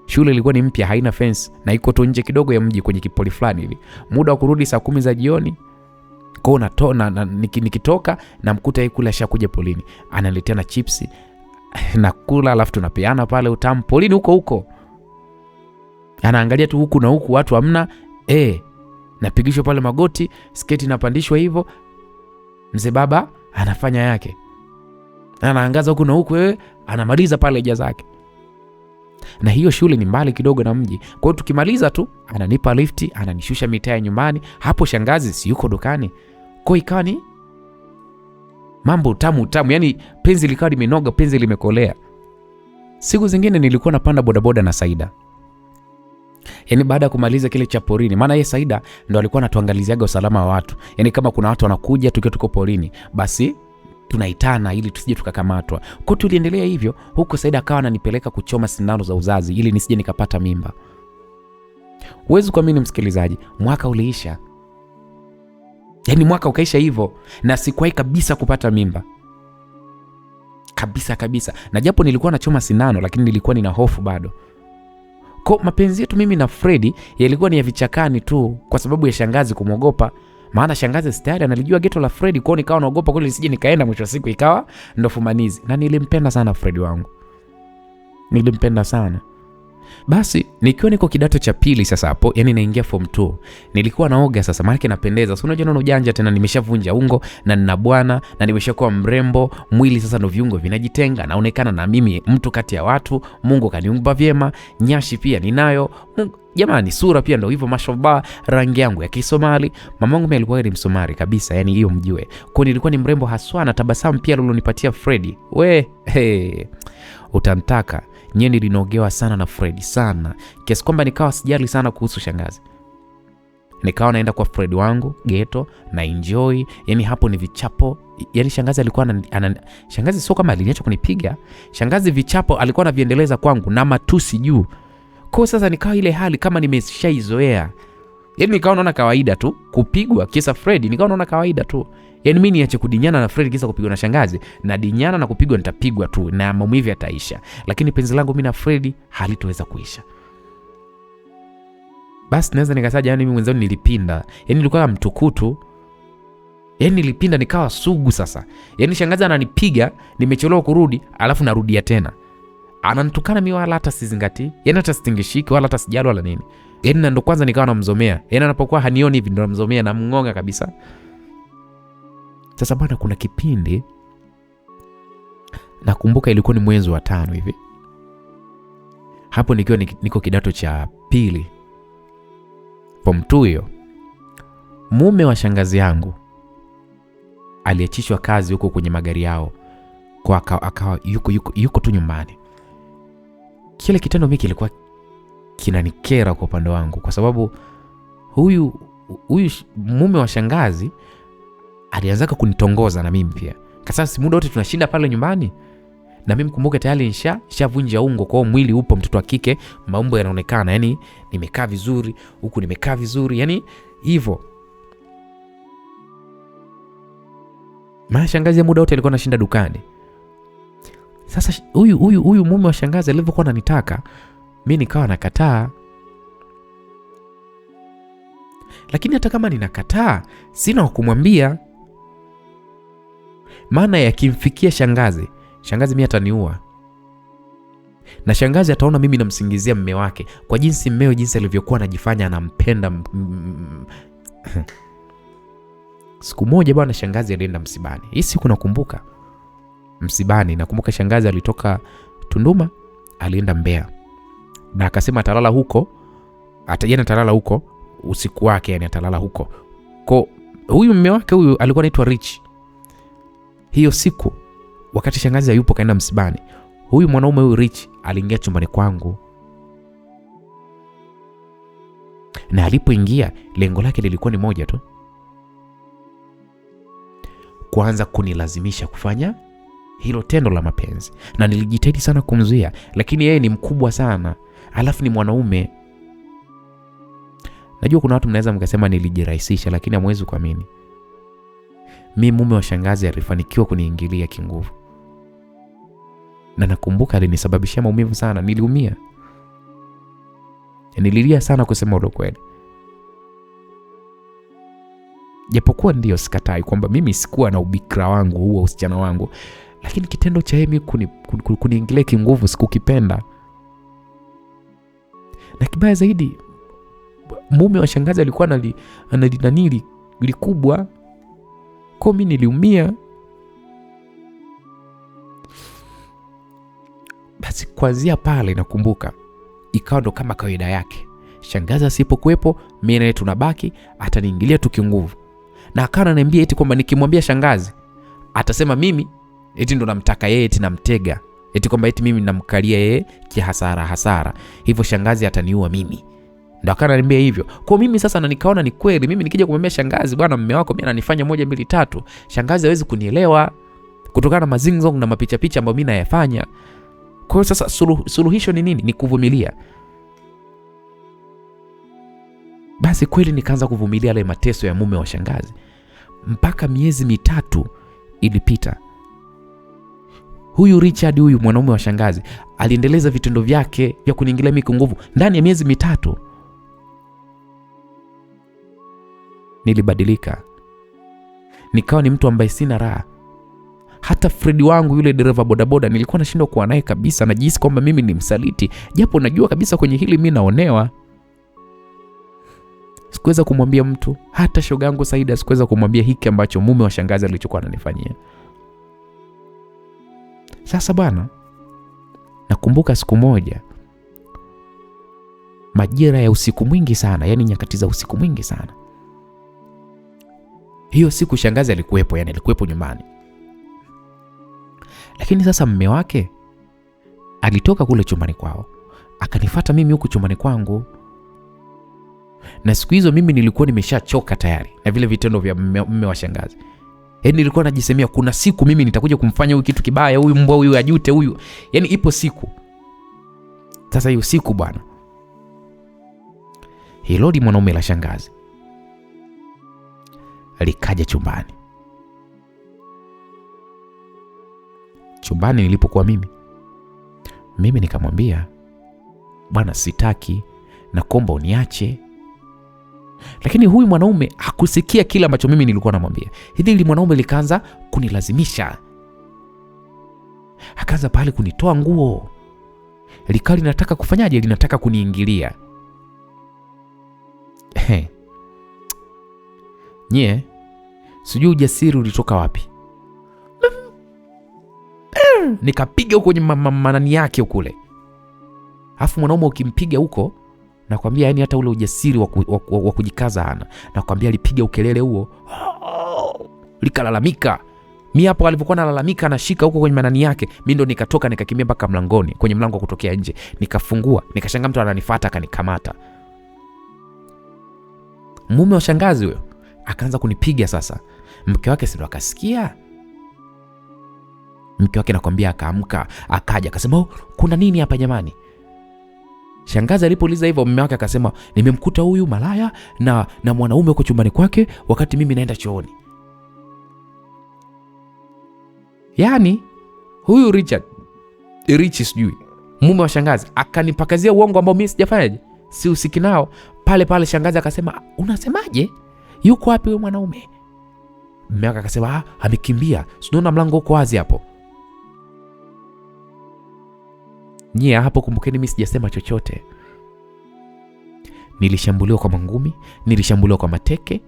Shule ilikuwa ni mpya, haina fence, na iko tu nje kidogo ya mji kwenye kipoli fulani hivi. Muda wa kurudi saa 10 za jioni. Kwa nikitoka na mkuta yeye kula shakuja polini. Analetea na chipsi na kula, alafu tunapeana pale utamu polini huko. Anaangalia tu huku na huku, watu hamna. Napigishwa pale magoti, sketi napandishwa hivyo. Mzee baba anafanya yake. Anaangaza huku na huku, anamaliza pale eja zake. Na hiyo shule ni mbali kidogo na mji. Kwa hiyo tukimaliza tu ananipa lifti, ananishusha mitaa nyumbani. Hapo shangazi si yuko dukani. Kwa ikawa ni mambo tamu. Yaani penzi likawa limenoga, penzi limekolea. Siku zingine nilikuwa napanda bodaboda na Saida. Yaani baada ya kumaliza kile cha porini, maana yeye Saida ndo alikuwa anatuangaliziaga usalama wa watu. Yaani kama kuna watu wanakuja tukiwa tuko porini, basi tunaitana ili tusije tukakamatwa. Kwa tuliendelea hivyo, huko Saida akawa ananipeleka kuchoma sindano za uzazi ili nisije nikapata mimba. Huwezi kuamini msikilizaji, mwaka uliisha. Yaani mwaka ukaisha hivyo na sikuwahi kabisa kupata mimba. Kabisa. Na japo nilikuwa nachoma sindano, lakini nilikuwa nina hofu bado. Kwa mapenzi yetu mimi na Freddy yalikuwa ni ya vichakani tu kwa sababu ya shangazi kumwogopa. Maana shangazi stadi analijua geto la Freddy, kwa nikawa naogopa kule nisije nikaenda mwisho wa siku ikawa ndo fumanizi. Na nilimpenda sana Freddy wangu. Nilimpenda sana. Basi nikiwa niko kidato cha pili sasa hapo, yani naingia form 2. Nilikuwa naoga sasa, maana napendeza. Si unajua ujanja tena, nimeshavunja ungo na nina bwana na nimeshakuwa mrembo, mwili sasa ndo viungo vinajitenga, naonekana na mimi mtu kati ya watu. Mungu kaniumba vyema, nyashi pia ninayo. Jamani, sura pia ndo hivyo mashallah, rangi yangu ya Kisomali. Mamangu mimi alikuwa ni Msomali kabisa, yani hiyo mjue. Kwa nilikuwa ni mrembo haswa, na tabasamu pia lilonipatia Freddy. Utantaka. Nye nilinogewa sana na Freddy sana, kiasi kwamba nikawa sijali sana kuhusu shangazi. Nikawa naenda kwa Freddy wangu geto na enjoy. Yani hapo ni vichapo. Yani shangazi alikuwa shangazi sio kama aliniacha kunipiga. Shangazi vichapo alikuwa anaviendeleza kwangu na matusi juu. Kwa sasa nikawa ile hali kama nimeshaizoea. Yani nikawa naona kawaida tu kupigwa kisa Freddy, nikawa naona kawaida tu. Yani mimi niache kudinyana na Freddy kisa kupigwa na shangazi, na dinyana na kupigwa nitapigwa tu na maumivu yataisha. Lakini penzi langu mimi na Freddy halitoweza kuisha. Basi naweza nikasaja, yani mimi mwanzo nilipinda. Yani nilikuwa mtukutu. Yani nilipinda nikawa sugu sasa. Yani shangazi ananipiga, nimechelewa kurudi, alafu narudia tena. Ananitukana mimi wala hata sizingati. Yani hata stingishiki wala hata sijalo wala nini. Yani ndo kwanza nikawa namzomea. Yani anapokuwa hanioni hivi ndo namzomea na mngonga kabisa. Sasa bwana, kuna kipindi nakumbuka ilikuwa ni mwezi wa 5 hivi. Hapo nikiwa niko kidato cha pili form 2 hiyo. Mume wa shangazi yangu aliachishwa kazi huko kwenye magari yao, kwa akawa yuko tu nyumbani. Kile kitendo mimi kilikuwa kinanikera kwa upande wangu, kwa sababu huyu mume wa shangazi alianza kunitongoza na mimi pia. Sasa muda wote tunashinda pale nyumbani. Na mimi kumbuke tayari nishavunja ungo, kwa mwili upo mtoto wa kike, maumbo yanaonekana, yani nimekaa vizuri, huku nimekaa vizuri, yani hivyo. Maana shangazi ya muda wote alikuwa anashinda dukani. Sasa huyu mume wa shangazi alivyokuwa ananitaka, mimi nikawa nakataa. Lakini hata kama ninakataa, sina wa kumwambia. Maana yakimfikia shangazi mimi ataniua. Na shangazi ataona mimi namsingizia mume wake kwa jinsi mmeo jinsi alivyokuwa anajifanya anampenda. Siku moja bwana, shangazi alienda msibani. Hii siku nakumbuka. Msibani, nakumbuka shangazi alitoka Tunduma, alienda Mbeya. Na akasema atalala huko, atalala huko usiku wake, yani atalala huko. Kwa huyu mume wake huyu alikuwa anaitwa Rich. Hiyo siku wakati shangazi hayupo kaenda msibani, huyu mwanaume huyu Rich aliingia chumbani kwangu. Na alipoingia, lengo lake lilikuwa ni moja tu, kuanza kunilazimisha kufanya hilo tendo la mapenzi. Na nilijitahidi sana kumzuia, lakini yeye ni mkubwa sana, alafu ni mwanaume. Najua kuna watu mnaweza mkasema nilijirahisisha, lakini hamwezi kuamini. Mimi mume wa shangazi alifanikiwa kuniingilia kinguvu. Na nakumbuka alinisababishia maumivu sana, niliumia. Nililia sana kusema ukweli. Japokuwa ndio sikatai kwamba mimi sikuwa na ubikra wangu huo, usichana wangu, lakini kitendo cha yeye kuniingilia kinguvu sikukipenda. Na kibaya zaidi, mume wa shangazi alikuwa analinanili likubwa, kwa mimi niliumia. Basi kuanzia pale nakumbuka ikawa ndo kama kawaida yake. Shangazi asipokuepo, mimi naye tunabaki, ataniingilia tu kinguvu. Na akawa ananiambia eti kwamba nikimwambia shangazi atasema mimi eti ndo namtaka yeye, eti namtega, eti kwamba eti mimi namkalia yeye kihasara. Hivyo shangazi ataniua mimi. Ndo akawa ananiambia hivyo. Kwa mimi sasa na nikaona ni kweli, mimi nikija kumwambia shangazi bwana mume wako mimi ananifanya 1 2 3, shangazi hawezi kunielewa kutokana na mazingzong na mapicha ambayo mimi nayafanya. Kwa hiyo sasa suluhisho ni nini? Ni kuvumilia. Basi kweli nikaanza kuvumilia yale mateso ya mume wa shangazi. Mpaka miezi 3 ilipita. Huyu Richard, huyu mwanaume wa shangazi, aliendeleza vitendo vyake vya kuniingilia mimi nguvu ndani ya miezi 3. Nilibadilika. Nikawa ni mtu ambaye sina raha. Hata Fred wangu yule dereva bodaboda nilikuwa nashindwa kuwa naye kabisa, najihisi kwamba mimi ni msaliti, japo najua kabisa kwenye hili mimi naonewa. Sikuweza kumwambia mtu, hata shoga yangu Saida sikuweza kumwambia hiki ambacho mume wa shangazi alichokuwa ananifanyia. Sasa bwana, nakumbuka siku moja majira ya usiku mwingi sana, yani nyakati za usiku mwingi sana. Hiyo siku shangazi alikuwepo, yani alikuwepo nyumbani. Lakini sasa mume wake alitoka kule chumbani kwao, akanifuata mimi huku chumbani kwangu. Na siku hizo mimi nilikuwa nimeshachoka tayari na vile vitendo vya mume wa shangazi. Yaani nilikuwa najisemea kuna siku mimi nitakuja kumfanya huyu kitu kibaya, huyu mbwa huyu ajute huyu. Yaani ipo siku. Sasa hiyo siku bwana, hilo mwanaume la shangazi alikaja chumbani. Chumbani nilipokuwa mimi nikamwambia, bwana sitaki, naomba uniache. Lakini huyu mwanaume hakusikia kila ambacho mimi nilikuwa namwambia. Hili mwanaume likaanza kunilazimisha. Akaanza pale kunitoa nguo. Likali linataka kufanyaje? Linataka kuniingilia. Nye, sijui ujasiri ulitoka wapi. Nikapiga huko kwenye manani yake kule. Alafu mwanaume ukimpiga huko, nakwambia yani hata ule ujasiri wa kujikaza hana. Nakwambia alipiga ukelele huo, likalalamika. Mimi hapo alipokuwa analalamika anashika huko kwenye manani yake, mimi ndo nikatoka nikakimbia mpaka mlangoni, kwenye mlango kutokea nje, nikafungua, nikashangaa mtu ananifuata akanikamata. Mume wa shangazi huyo akaanza kunipiga sasa. Mke wake sio akasikia. Mke wake nakwambia akaamka, akaja akasema, kuna nini hapa jamani? Shangazi alipouliza hivyo, mume wake akasema, nimemkuta huyu malaya na mwanaume uko chumbani kwake wakati mimi naenda chooni. Yaani huyu Rich sijui mume wa shangazi akanipakazia uongo ambao mimi sijafanyaje, si usiki nao. Pale shangazi akasema, unasemaje? Yuko wapi huyo mwanaume? Mume wake akasema, amekimbia. Unaona mlango uko wazi hapo. Nyie hapo kumbukeni mimi sijasema chochote. Nilishambuliwa kwa mangumi, nilishambuliwa kwa mateke.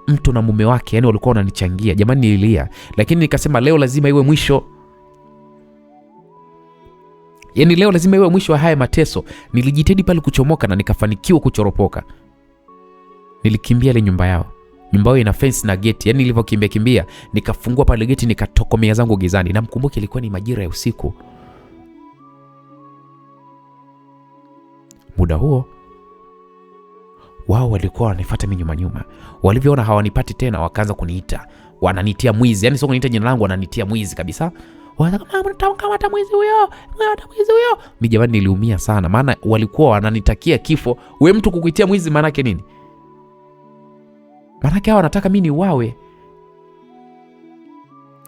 Mtu na mume wake, yani walikuwa wananichangia. Jamani nililia, lakini nikasema leo lazima iwe mwisho. Yani leo lazima iwe mwisho wa haya mateso. Nilijitahidi pale kuchomoka na nikafanikiwa kuchoropoka. Nilikimbia ile nyumba yao. Nyumba yao ina fence na gate. Yani nilivyokimbia nikafungua pale gate, nikatokomea zangu gizani. Na mkumbuke ilikuwa ni majira ya usiku. Muda huo wao walikuwa wanifuata mimi nyuma. Walivyoona hawanipati tena, wakaanza kuniita. Wananitia mwizi. Yani sio kuniita jina langu, wananitia mwizi kabisa. Kama mwizi huyo. Mimi jamani niliumia sana, maana walikuwa wananitakia kifo. Wewe mtu kukuitia mwizi maana yake nini? Maana yake hao wanataka mimi niuawe.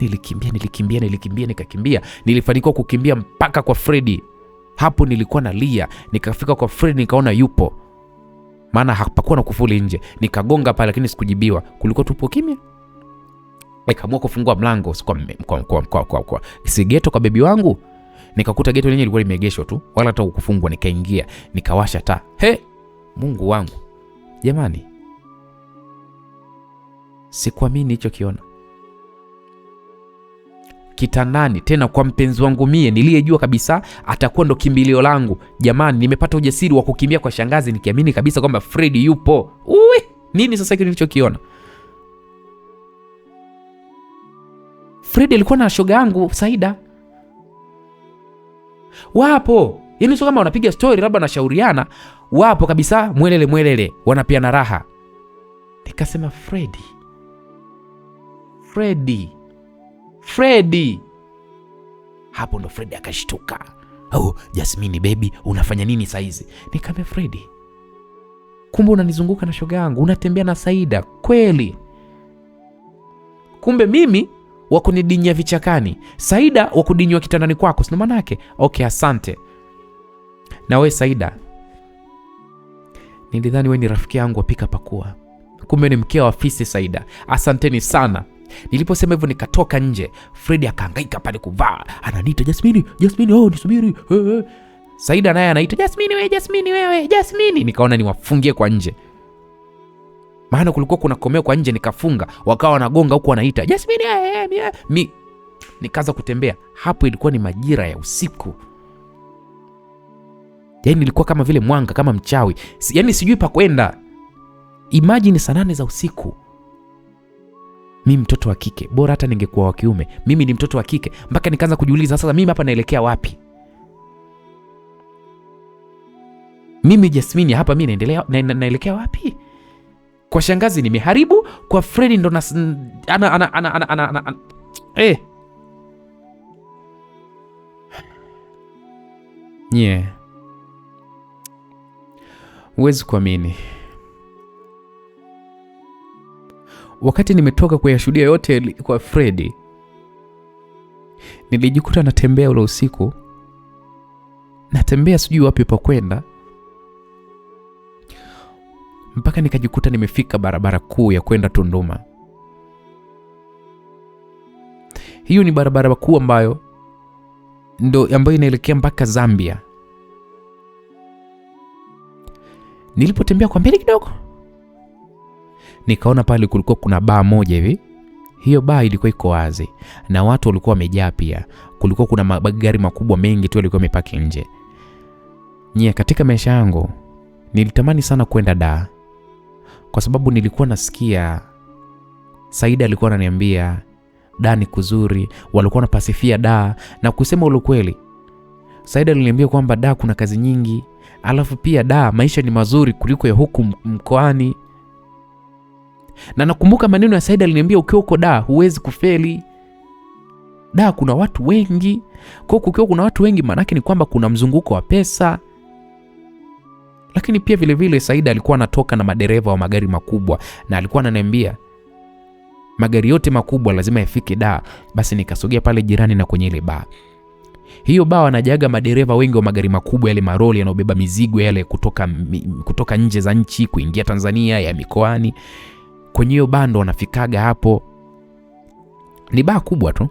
Nilikimbia. Nilifanikiwa kukimbia mpaka kwa Freddy. Hapo nilikuwa nalia. Nikafika kwa Freddy nikaona yupo. Maana hapakuwa na kufuli nje. Nikagonga pale lakini sikujibiwa. Kulikuwa tupo kimya. Nikaamua kufungua mlango kwa sigeto kwa bebi wangu. Nikakuta geto lenyewe lilikuwa limeegeshwa tu, wala hata kufungwa. Nikaingia, nikawasha taa. Mungu wangu. Jamani, sikuamini hicho kiona. Kitandani tena kwa mpenzi wangu mie niliyejua kabisa atakuwa ndo kimbilio langu. Jamani, nimepata ujasiri wa kukimbia kwa shangazi nikiamini kabisa kwamba Freddy yupo. Nini sasa kile nilichokiona? Freddy alikuwa na shoga yangu Saida. Wapo. Yaani sio kama wanapiga story labda na shauriana. Wapo kabisa, mwelele wanapiana raha. Nikasema Freddy. Hapo ndo Freddy akashtuka. Jasmine baby, unafanya nini saa hizi? Nikamwambia Freddy, kumbe unanizunguka na shoga yangu, unatembea na Saida kweli? Kumbe mimi wakunidinya vichakani, Saida wakudinywa kitandani kwako, sina maana yake. Okay, asante. Na wewe Saida, nilidhani wewe ni rafiki yangu wapika pakua. Kumbe ni mkeo wa afisi Saida. Asanteni sana. Niliposema hivyo nikatoka nje. Freddy akahangaika pale kuvaa. Ananiita Jasmine, nisubiri. Saida naye anaita Jasmine. Nikaona niwafungie kwa nje. Maana kulikuwa kuna komeo kwa nje, nikafunga. Wakawa wanagonga huko wanaita Jasmine. Nikaanza kutembea. Hapo ilikuwa ni majira ya usiku. Yaani nilikuwa kama vile mwanga, kama mchawi. Yaani sijui pa kwenda. Imagine saa 8 za usiku. Mimi mtoto wa kike, bora hata ningekuwa wa kiume. Mimi ni mtoto wa kike. Mpaka nikaanza kujiuliza sasa mimi hapa naelekea wapi? Mimi Jasmine hapa mimi naelekea wapi? Kwa shangazi nimeharibu, kwa Freddy ndo Huwezi kuamini. Wakati nimetoka kuyashuhudia yote kwa Freddy, nilijikuta natembea ule usiku. Natembea sijui wapi pa kwenda. Mpaka nikajikuta nimefika barabara kuu ya kwenda Tunduma. Hiyo ni barabara kuu ambayo inaelekea mpaka Zambia. Nilipotembea kwa mbele kidogo, nikaona pale kulikuwa kuna baa moja hivi. Hiyo baa ilikuwa iko wazi na watu walikuwa wamejaa pia. Kulikuwa kuna magari makubwa mengi tu yalikuwa yamepaki nje. Katika maisha yangu nilitamani sana kwenda Dar, kwa sababu nilikuwa nasikia Saida alikuwa ananiambia Dar ni kuzuri, walikuwa wanapasifia Dar. Na kusema ule kweli, Saida aliniambia kwamba Dar kuna kazi nyingi, alafu pia Dar maisha ni mazuri kuliko ya huku mkoani. Na nakumbuka maneno ya Saida aliniambia ukiwa uko Dar huwezi kufeli. Dar kuna watu wengi. Kwa kukiwa kuna watu wengi maana yake ni kwamba kuna mzunguko wa pesa. Lakini pia vile vile Saida alikuwa anatoka na madereva wa magari makubwa na alikuwa ananiambia magari yote makubwa lazima yafike Dar. Basi nikasogea pale jirani na kwenye ile baa. Hiyo baa wanajaga madereva wengi wa magari makubwa, yale maroli yanayobeba mizigo yale kutoka nje za nchi kuingia Tanzania, ya mikoani. Kwenye hiyo baa ndo wanafikaga hapo. Ni baa kubwa tu.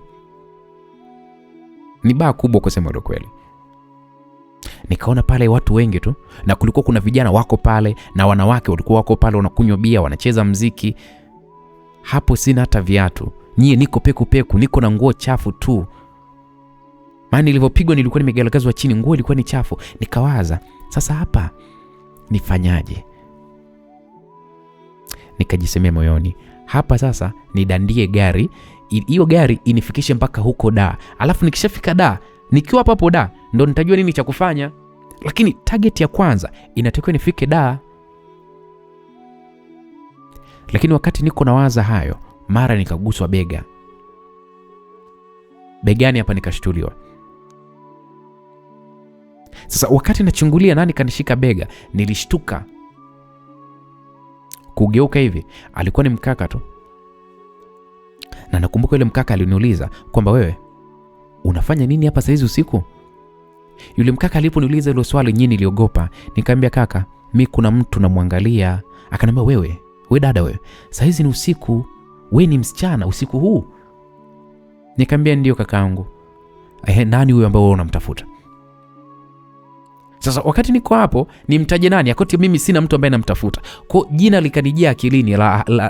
Ni baa kubwa kusema ile kweli. Nikaona pale watu wengi tu, na kulikuwa kuna vijana wako pale na wanawake walikuwa wako pale wanakunywa bia, wanacheza muziki. Hapo sina hata viatu. Niko peku, niko na nguo chafu tu. Maana nilipopigwa nilikuwa nimegalagazwa chini, nguo ilikuwa ni chafu. Nikawaza, sasa hapa nifanyaje? Nikajisemea moyoni, hapa sasa nidandie gari, hiyo gari inifikishe mpaka huko Dar. Alafu nikishafika Dar, nikiwa hapo Dar ndo nitajua nini cha kufanya. Lakini target ya kwanza inatakiwa nifike Dar. Lakini wakati niko nawaza hayo, mara nikaguswa bega. Begani hapa nikashtuliwa. Sasa wakati nachungulia nani kanishika bega, nilishtuka. Kugeuka hivi, alikuwa ni mkaka tu. Na nakumbuka yule mkaka aliniuliza kwamba wewe unafanya nini hapa saa hizi usiku? Yule mkaka aliponiuliza hilo swali nyinyi niliogopa. Nikamwambia kaka, mimi kuna mtu namwangalia. Akaniambia wewe dada wewe, saa hizi ni usiku, wewe ni msichana usiku huu? Nikamwambia ndio kakaangu. Nani huyo ambaye unamtafuta? Sasa wakati niko hapo nimtaje nani? Akoti mimi sina mtu ambaye namtafuta. Kwa jina likanijia akilini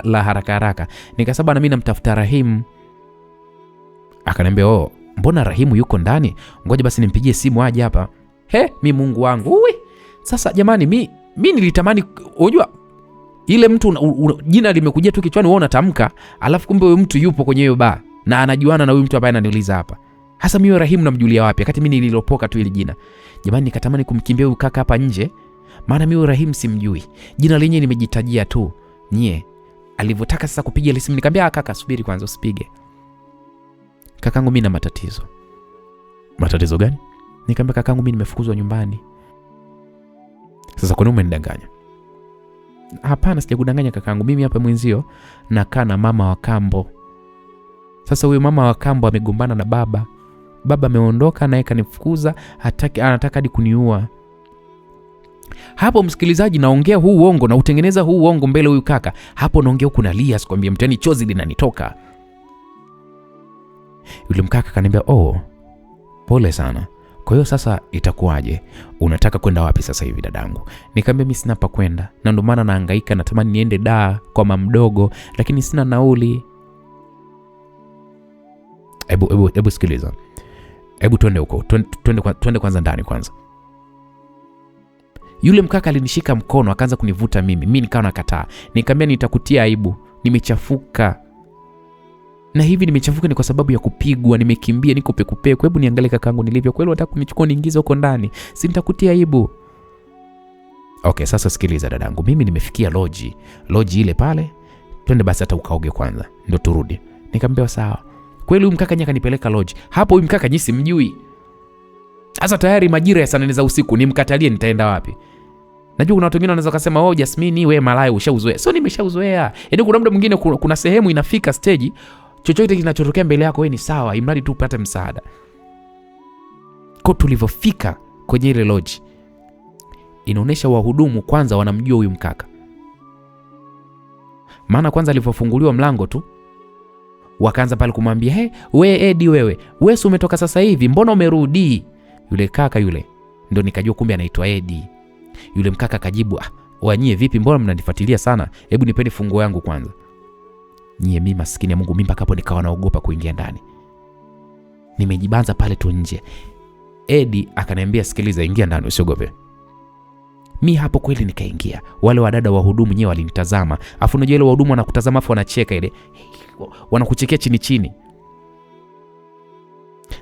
la haraka. Nikasema na mimi namtafuta Rahim. Akaniambia mbona Rahimu yuko ndani? Ngoja basi nimpigie simu aje hapa. Mimi Mungu wangu. Sasa jamani, mimi nilitamani, unajua ile mtu jina limekujia tu kichwani wewe unatamka, alafu kumbe huyo mtu yupo kwenye hiyo bar na anajuana na huyo mtu ambaye ananiuliza hapa. Hasa mimi Rahimu namjulia wapi wakati mimi nililopoka tu ile jina? Jamani, nikatamani kumkimbia huyu kaka hapa nje, maana mimi Rahimu simjui. Jina lenyewe nimejitajia tu. Alivyotaka sasa kupiga ile simu nikamwambia kaka subiri kwanza usipige. Kakangu mimi na matatizo. Matatizo gani? Nikamwambia kakangu mimi nimefukuzwa nyumbani. Sasa kwa nini umenidanganya? Hapana, sijakudanganya kakangu, mimi hapa mwenzio nakaa na mama wa kambo. Sasa huyo mama wa kambo amegombana na baba. Baba ameondoka naye kanifukuza, anataka hadi kuniua. Hapo msikilizaji, naongea huu uongo na utengeneza huu uongo mbele huyu kaka. Hapo naongea huku nalia, sikwambia mtani chozi linanitoka. Yule mkaka kaniambia, pole sana. Kwa hiyo sasa itakuwaje? Unataka kwenda wapi sasa hivi dadangu? Nikamwambia mimi sina pa kwenda. Na ndio maana nahangaika, natamani niende Dar kwa mama mdogo, lakini sina nauli. Hebu sikiliza. Hebu twende huko. Twende kwanza ndani kwanza. Yule mkaka alinishika mkono akaanza kunivuta mimi. Mimi nikawa nakataa. Nikamwambia nitakutia aibu. Nimechafuka. Na hivi nimechafuka ni kwa sababu ya kupigwa, nimekimbia, niko pekupeku. Hebu niangalie kakangu nilivyo. Kweli unataka kunichukua niingize huko ndani? Si nitakutia aibu. Okay, sasa sikiliza dadangu. Mimi nimefikia lodge ile pale. Twende basi hata ukaoge kwanza ndio turudi. Nikamwambia sawa. Kweli huyu mkaka nyaka nipeleka lodge. Hapo huyu mkaka nyisi mjui. Sasa tayari majira ya saa 4 za usiku, nimkatalie nitaenda wapi? Najua kuna watu wengine wanaweza kusema Jasmine wewe malaya ushauzoea. Sio nimeshauzoea. Yaani kuna muda mwingine kuna sehemu inafika stage chochote kinachotokea mbele yako wewe ni sawa, imradi tu upate msaada. Kwa tulivyofika kwenye ile lodge, inaonesha wahudumu kwanza wanamjua huyu mkaka. Maana kwanza alipofunguliwa mlango tu wakaanza pale kumwambia, wewe Edi wewe umetoka sasa hivi, mbona umerudi? Yule kaka yule ndio nikajua kumbe anaitwa Edi. Yule mkaka akajibu, wanyie vipi, mbona mnanifuatilia sana? Hebu nipeni funguo yangu kwanza. Nyie mimi maskini ya Mungu, mimi mpaka hapo nikawa naogopa kuingia ndani. Nimejibanza pale tu nje. Edi akaniambia, sikiliza, ingia ndani usiogope. Mimi hapo kweli nikaingia. Wale wadada wahudumu nyewe walinitazama. Afu unajua ile wahudumu wanakutazama afu wanacheka ile. Wanakuchekea chini.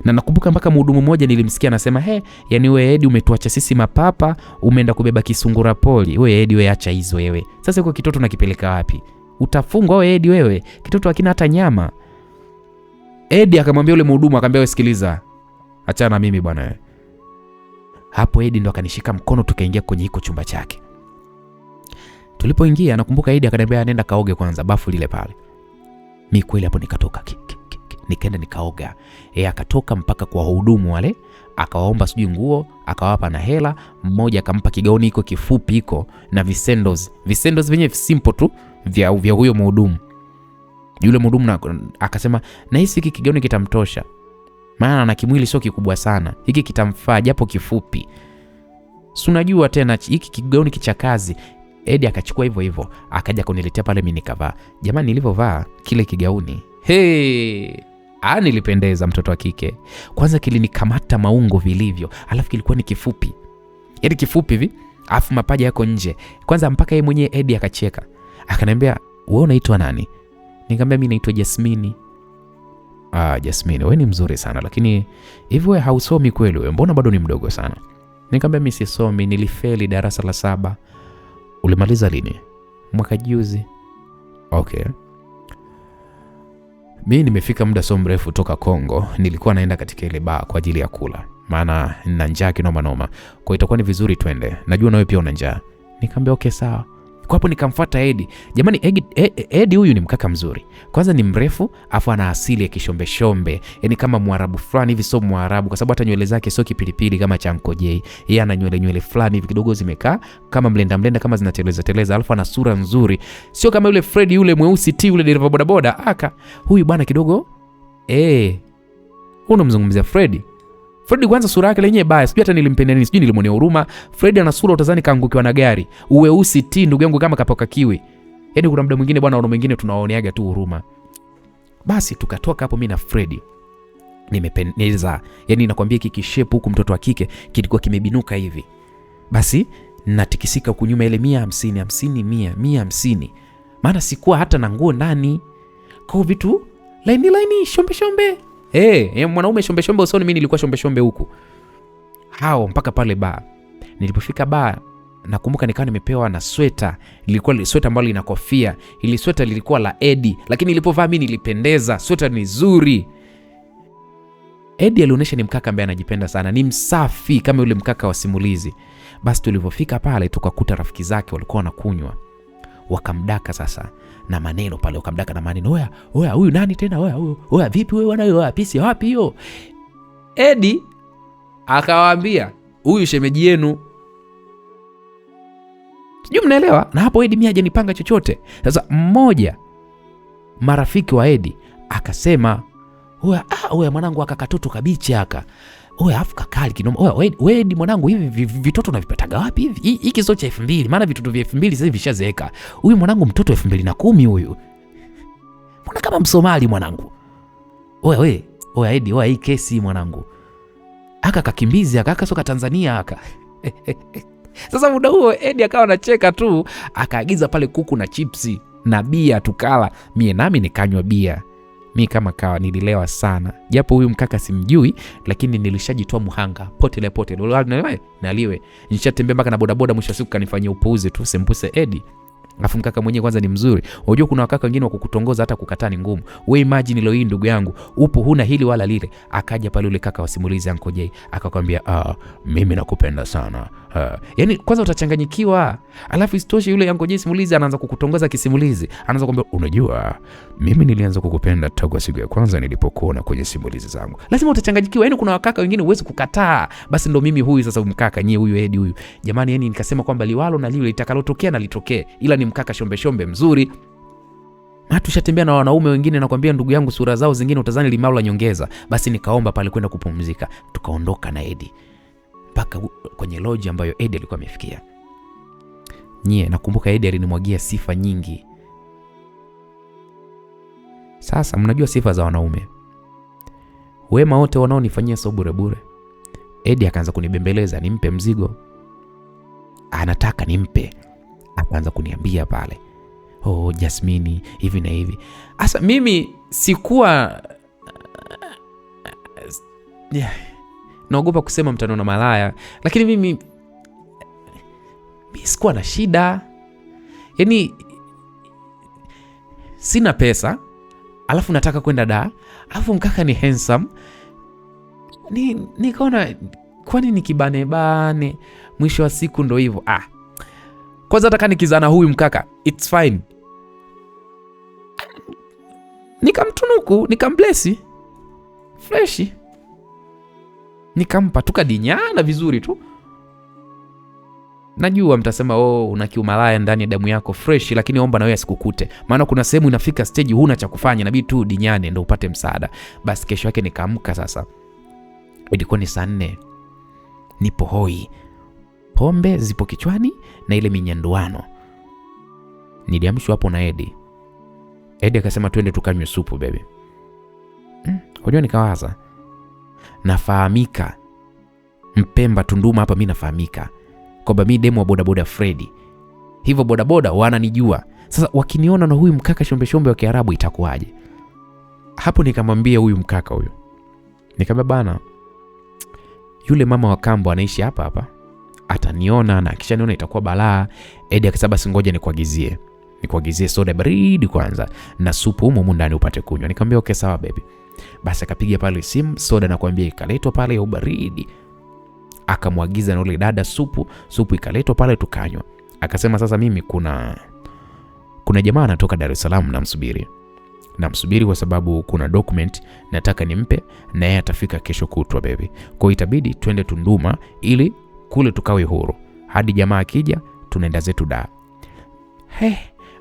Na nakumbuka mpaka mhudumu mmoja nilimsikia anasema, yani wewe Edi umetuacha sisi mapapa, umeenda kubeba kisungura poli. Wewe Edi wewe acha hizo wewe. Sasa uko kitoto nakipeleka wapi? Utafungwa wewe Edi wewe. Kitoto hakina hata nyama. Eddie akamwambia yule mhudumu, akamwambia wewe sikiliza, achana na mimi bwana. Hapo Eddie ndo akanishika mkono tukaingia kwenye hiko chumba chake. Tulipoingia nakumbuka Eddie akaniambia nenda kaoge kwanza bafu lile pale. Mimi kweli hapo nikatoka nikaenda nikaoga. Akatoka mpaka kwa wahudumu wale, akawaomba sijui nguo, akawapa na hela, mmoja akampa kigauni hiko kifupi hiko na visendos venye simple tu vya huyo mhudumu. Yule mhudumu akasema na hiki kigauni kitamtosha, maana na kimwili sio kikubwa sana, hiki kitamfaa japo kifupi. Si unajua tena hiki kigauni kicha kazi. Eddie akachukua hivyo akaja kuniletea pale, mimi nikavaa. Jamani, nilivyovaa kile kigauni, nilipendeza mtoto wa kike. Kwanza kilinikamata maungo vilivyo, alafu kilikuwa ni kifupi. Yaani kifupi hivi, alafu mapaja yako nje. Kwanza mpaka yeye mwenyewe Eddie akacheka. Akaniambia, "Wewe unaitwa nani?" Nikamwambia, "Mimi naitwa Jasmine." Jasmine, wewe ni mzuri sana, lakini hivi wewe hausomi kweli wewe? Mbona bado ni mdogo sana?" Nikamwambia, "Mimi sisomi, nilifeli darasa la 7. "Ulimaliza lini?" "Mwaka juzi." "Okay. Mimi nimefika muda so mrefu toka Kongo, nilikuwa naenda katika ile bar kwa ajili ya kula. Maana nina njaa kinoma noma. Kwa itakuwa ni vizuri twende. Najua nawe pia una njaa." Nikamwambia, "Okay sawa." Kwa hapo nikamfuata Eddie. Jamani, Eddie huyu ni mkaka mzuri. Kwanza ni mrefu, afu ana asili ya kishombe shombe. Yaani kama Mwarabu fulani hivi, sio Mwarabu kwa sababu hata nywele zake sio kipilipili kama cha Uncle Jay. Yeye ana nywele fulani hivi kidogo zimekaa kama mlenda kama zinateleza. Alafu ana sura nzuri. Sio kama yule Fred yule mweusi yule dereva bodaboda. Huyu bwana kidogo unamzungumzia Fred kwanza sura yake lenyewe baya. Sijui hata nilimpenda nini, sijui nilimwonea huruma. Fred ana sura utazani kaangukiwa na gari. Uweusi ndugu yangu kama kapoka kiwi. Yaani kuna muda mwingine bwana, wanaume wengine tunawaoneaga tu huruma. Basi tukatoka hapo mimi na Fred. Nimependeza. Yaani nakwambia kiki shape huku mtoto wa kike kilikuwa kimebinuka hivi. Basi natikisika huku nyuma ile 150. Maana sikuwa hata na nguo ndani. Kwa vitu laini shombe. Mwanaume shombe usoni, mimi nilikuwa shombe huku. Mpaka pale bar. Nilipofika bar nakumbuka nikawa nimepewa na sweta. Ilikuwa sweta ambalo lina kofia. Ili sweta lilikuwa la Eddie, lakini nilipovaa mimi nilipendeza. Sweta ni nzuri. Eddie alionyesha ni mkaka ambaye anajipenda sana, ni msafi kama yule mkaka wa simulizi. Basi tulipofika pale tukakuta rafiki zake walikuwa wanakunywa. Wakamdaka sasa na maneno pale, wakamdaka na maneno. Oya huyu nani tena? Oya vipi wewe bwana, oya pisi wapi hiyo? Eddie akawaambia, "Huyu shemeji yenu." Sijui mnaelewa? Na hapo Eddie mimi hajanipanga chochote. Sasa mmoja marafiki wa Eddie akasema, "Oya mwanangu akakatoto kabichi aka. Oya afu kakali kinoma. Oya Eddie mwanangu, hivi vitoto unavipataga wapi hivi? Hiki sio cha 2000, maana vitoto vya 2000 sasa hivi vishazeeka. Huyu mwanangu mtoto 2010 huyu. Mbona kama Msomali mwanangu? Oya Eddie, hii kesi mwanangu. Kakimbizi aka soka Tanzania aka." Sasa muda huo Eddie akawa anacheka tu, akaagiza pale kuku na chipsi na bia tukala. Mie nami nikanywa bia. Mimi kama kawa nililewa sana. Japo huyu mkaka simjui, lakini nilishajitoa muhanga pote. Naliwe. Nishatembea mpaka na bodaboda, mwisho siku kanifanyia upuuzi tu, sempuse Eddie. Alafu mkaka mwenyewe kwanza ni mzuri. Unajua kuna wakaka wengine wa kukutongoza hata kukataa ni ngumu. Wewe imagine leo hii ndugu yangu, upo huna hili wala lile. Akaja pale yule kaka wa simulizi Uncle Jay, akakwambia, "Mimi nakupenda sana." Yaani kwanza utachanganyikiwa. Alafu isitoshe yule Uncle Jay simulizi anaanza kukutongoza kisimulizi. Anaanza kukwambia, "Unajua, mimi nilianza kukupenda tangu siku ya kwanza nilipokuona kwenye simulizi zangu." Lazima utachanganyikiwa. Yaani kuna wakaka wengine huwezi kukataa. Basi ndo mimi huyu sasa mkaka nyie huyu Eddie huyu. Jamani, yani nikasema kwamba liwalo na lile litakalotokea na litokee. Ila ni mkaka shombe mzuri. Tushatembea na wanaume wengine, nakwambia ndugu yangu, sura zao zingine utazani limao la nyongeza. Basi nikaomba pale kwenda kupumzika. Tukaondoka na Eddie mpaka kwenye lodge ambayo Eddie alikuwa amefikia. Nakumbuka Eddie alinimwagia sifa nyingi. Sasa mnajua sifa za wanaume. Wema wote wanaonifanyia sio bure. Eddie akaanza kunibembeleza nimpe mzigo. Anataka nimpe. Akaanza kuniambia pale, Jasmine hivi na hivi. Asa mimi sikuwa naogopa kusema mtaniona malaya, lakini mimi sikuwa na shida. Yaani sina pesa, alafu nataka kwenda da, alafu mkaka ni handsome. Nikaona kwani nikibane. Mwisho wa siku ndo hivyo. Kwanza nataka nikizana huyu mkaka, it's fine. Nikamtunuku, nikamblesi fresh, nikampa, tukadinyana vizuri tu. Najua mtasema una kiumalaya ndani ya damu yako fresh, lakini omba na wewe asikukute, maana kuna sehemu inafika stage huna cha kufanya, inabidi tu dinyane ndio upate msaada. Basi kesho yake nikaamka sasa, ilikuwa ni saa 4, nipo hoi, pombe zipo kichwani na ile minyanduano. Niliamshwa hapo na Edi akasema twende tukanywe supu baby. Unajua nikawaza, nafahamika Mpemba Tunduma hapa, mimi nafahamika kwamba mimi demo wa bodaboda Freddy, hivyo bodaboda wananijua. Sasa wakiniona na huyu mkaka shombe wa Kiarabu itakuwaje? Hapo nikamwambia huyu mkaka huyu, nikamwambia bana, yule mama wa kambo anaishi hapa, ataniona na kisha niona itakuwa balaa. Edi akasema basi ngoja nikuagizie soda baridi kwanza na supu humo ndani upate kunywa. Nikamwambia okay sawa baby. Basi akapiga pale simu, soda nakwambia ikaletwa pale ya baridi. Akamwagiza na yule dada supu ikaletwa pale tukanywa. Akasema sasa mimi kuna jamaa anatoka Dar es Salaam namsubiri kwa sababu kuna document nataka nimpe na yeye atafika kesho kutwa baby. Kwa hiyo itabidi twende Tunduma ili kule tukawe huru. Hadi jamaa akija tunaenda zetu da.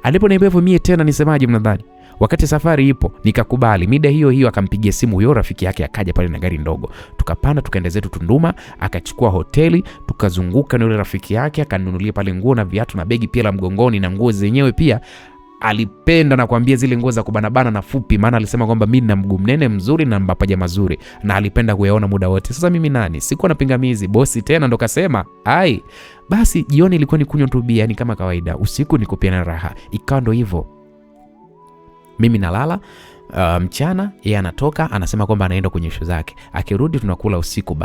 Aliponiambia hivyo mie tena nisemaje mnadhani? Wakati safari ipo nikakubali. Mida hiyo akampigia simu huyo rafiki yake, akaja pale na gari ndogo. Tukapanda tukaenda zetu Tunduma, akachukua hoteli, tukazunguka na yule rafiki yake, akanunulia pale nguo na viatu na begi pia la mgongoni, na nguo zenyewe pia alipenda na kuambia zile nguo za kubanabana na fupi, maana alisema kwamba mimi na mguu mnene mzuri na mapaja mazuri na alipenda kuyaona muda wote. Sasa mimi nani? Sikuwa na pingamizi. Bosi tena ndo kasema, basi jioni ilikuwa ni kunywa tu bia, ni kama kawaida. Usiku ni kupiana raha. Ikawa ndo hivyo. Mimi nalala, mchana yeye anatoka anasema kwamba anaenda kwenye show zake. Akirudi tunakula usiku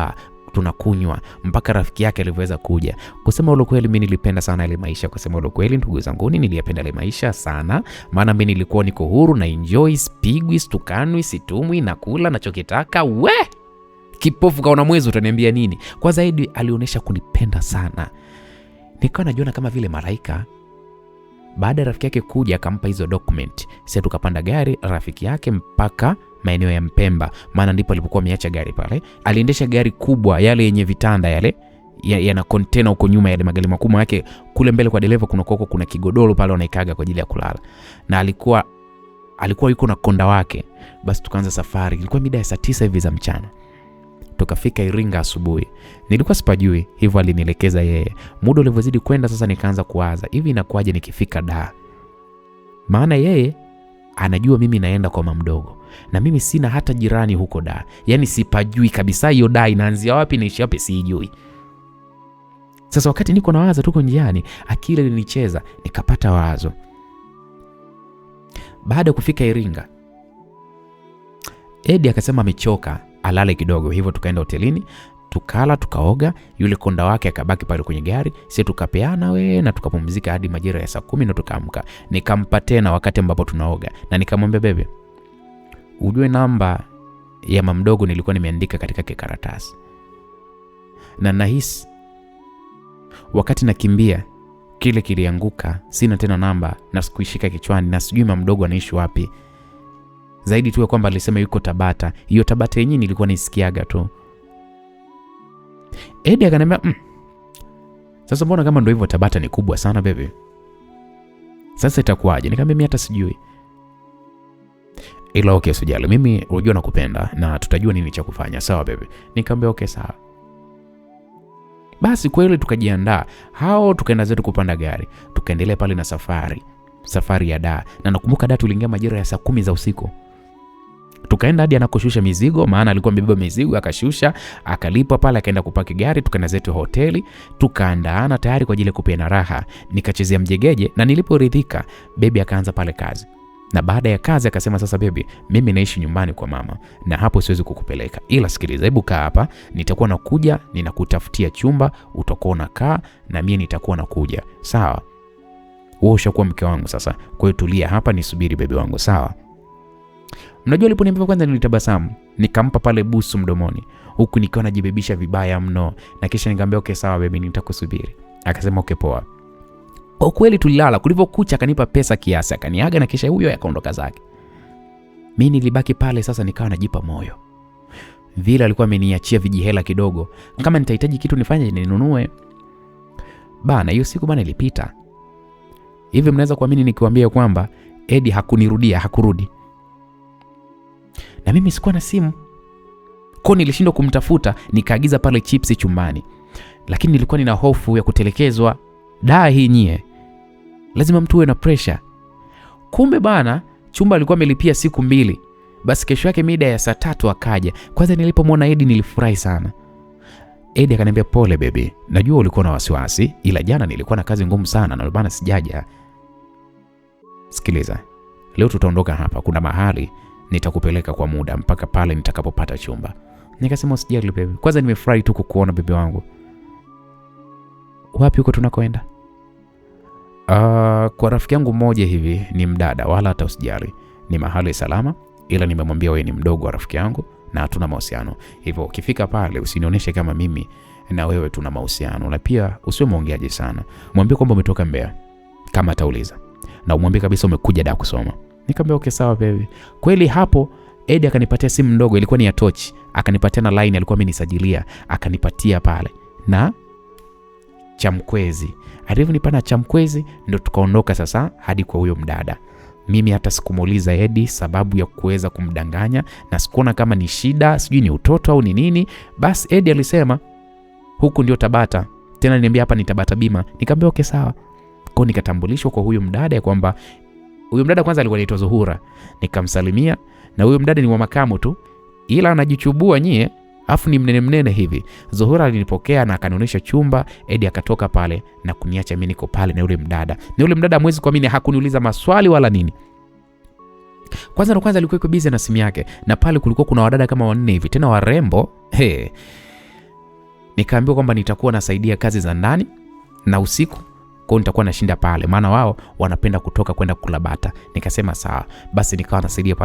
tunakunywa mpaka rafiki yake alivyoweza kuja. Kusema ule kweli mimi nilipenda sana ile maisha. Kusema ule kweli ndugu zangu, niliyapenda ile maisha sana, maana mimi nilikuwa niko huru na enjoy, spigwi, stukanwi, situmwi, nakula nachokitaka. Kipofu kaona mwezi utaniambia nini? Kwa zaidi alionyesha kunipenda sana. Nikawa najiona kama vile malaika. Baada ya rafiki yake kuja akampa hizo document, sisi tukapanda gari rafiki yake mpaka maeneo ya Mpemba, maana ndipo alipokuwa ameacha gari pale. Aliendesha gari kubwa yale yenye vitanda yale yana container huko nyuma, yale magari makubwa yake. Kule mbele kwa dereva kuna kigodoro pale wanaikaga kwa ajili ya kulala, na alikuwa yuko na konda wake. Basi tukaanza safari. Ilikuwa mida ya saa 9 hivi za mchana. Tukafika Iringa asubuhi. Nilikuwa sipajui, hivyo alinielekeza yeye. Muda ulivyozidi kwenda sasa nikaanza kuwaza, hivi inakuaje nikifika da? Maana yeye anajua mimi naenda kwa mama mdogo, na mimi sina hata jirani huko da. Yaani sipajui kabisa hiyo da inaanzia wapi na ishi wapi sijui. Sasa wakati niko na waza tuko njiani, akili ilinicheza, nikapata wazo. Baada ya kufika Iringa, Edi akasema amechoka alale kidogo, hivyo tukaenda hotelini, tukala, tukaoga. Yule konda wake akabaki pale kwenye gari, sisi tukapeana na tukapumzika hadi majira ya saa 10 na tukaamka. Nikampa tena wakati ambapo tunaoga, na nikamwambia bebe, ujue namba ya mama mdogo nilikuwa nimeandika katika kikaratasi, na nahisi wakati nakimbia kile kilianguka, sina tena namba na sikuishika kichwani, na sijui mama mdogo anaishi wapi. Zaidi tu kwamba alisema yuko Tabata. Hiyo Tabata yenyewe nilikuwa naisikiaga tu. Edi akaniambia, sasa mbona kama ndio hivyo Tabata ni kubwa sana bebe, sasa itakuwaje? Nikamwambia mimi hata sijui. Ila okay sijali, mimi unajua nakupenda na tutajua nini cha kufanya, sawa bebe? Nikamwambia okay sawa. Basi kweli tukajiandaa, tukaenda zetu kupanda gari, tukaendelea pale na safari ya da. Na nakumbuka da tuliingia majira ya saa 10 za usiku. Tukaenda hadi anakoshusha mizigo, maana alikuwa amebeba mizigo, akashusha, akalipa pale, akaenda kupaki gari, tukaenda zetu hoteli, tukaandaana tayari kwa ajili ya kupeana raha. Nikachezea mjegeje, na niliporidhika baby akaanza pale kazi. Na baada ya kazi akasema, sasa baby, mimi naishi nyumbani kwa mama na hapo siwezi kukupeleka, ila sikiliza, hebu kaa hapa, nitakuwa nakuja, ninakutafutia chumba, utakuwa unakaa na mimi nitakuwa nakuja, sawa? Wewe ushakuwa mke wangu sasa, kwa hiyo tulia hapa nisubiri baby wangu, sawa? Mnajua aliponiambia kwanza nilitabasamu, nikampa pale busu mdomoni, huku nikiwa najibebisha vibaya mno, na kisha nikamwambia okay sawa baby, nitakusubiri. Akasema okay poa. Kwa kweli tulilala, kulivyokucha akanipa pesa kiasi, akaniaga na kisha huyo akaondoka zake. Mimi nilibaki pale sasa nikawa najipa moyo. Vile alikuwa ameniachia vijihela kidogo, kama nitahitaji kitu nifanye ninunue. Bana hiyo siku bana ilipita. Hivi mnaweza kuamini nikiwaambia kwamba Eddie hakurudi. Na mimi sikuwa na simu. Kwa nilishindwa kumtafuta, nikaagiza pale chipsi chumbani. Lakini nilikuwa nina hofu ya kutelekezwa. Hii nyie. Lazima mtu uwe na pressure. Kumbe bana, chumba alikuwa amelipia siku 2. Basi kesho yake mida ya saa 3 akaja. Kwanza nilipomwona Eddie nilifurahi sana. Eddie akaniambia pole baby, najua ulikuwa na wasiwasi, ila jana nilikuwa na kazi ngumu sana na bana sijaja. Sikiliza, leo tutaondoka hapa, kuna mahali nitakupeleka kwa muda mpaka pale nitakapopata chumba. Nikasema usijali baby, kwanza nimefurahi tu kukuona baby wangu. Wapi huko tunakoenda? Kwa rafiki yangu mmoja hivi, ni mdada, wala hata usijali. Ni mahali salama, ila nimemwambia wewe ni mdogo wa rafiki yangu na hatuna mahusiano. Hivyo ukifika pale usinionyeshe kama mimi na wewe tuna mahusiano, na pia usiwe muongeaji sana. Mwambie kwamba umetoka Mbeya kama atauliza, na umwambie kabisa umekuja Dar kusoma. Nikamwambia okay sawa baby. Kweli hapo Eddie akanipatia simu ndogo, ilikuwa ni ya touch, akanipatia na line alikuwa amenisajilia, akanipatia pale na chamkwezi. Alivyonipa na chamkwezi ndio tukaondoka sasa hadi kwa huyo mdada. Mimi hata sikumuuliza Eddie sababu ya kuweza kumdanganya, na sikuona kama ni shida, sijui ni utoto au ni nini. Bas Eddie alisema huku ndio Tabata, tena niambia hapa ni Tabata Bima. Nikamwambia okay sawa. Kwa nikatambulishwa kwa huyo mdada, kwamba huyo mdada kwanza alikuwa anaitwa Zuhura. Nikamsalimia, na huyo mdada ni wa makamo tu, ila anajichubua nyie, afu ni mnene hivi. Zuhura alinipokea na akanionyesha chumba. Eddie akatoka pale na kuniacha mimi niko pale na yule mdada. Na yule mdada mwezi kwa mimi hakuniuliza maswali wala nini. Kwanza alikuwa yuko busy na simu yake, na pale kulikuwa kuna wadada kama 4 hivi, tena warembo. Nikaambiwa kwamba nitakuwa nasaidia kazi za ndani na usiku, kwa nitakuwa nashinda pale, maana wao wanapenda kutoka kwenda kula bata. Nikasema sawa. Basi nikawa nasaidia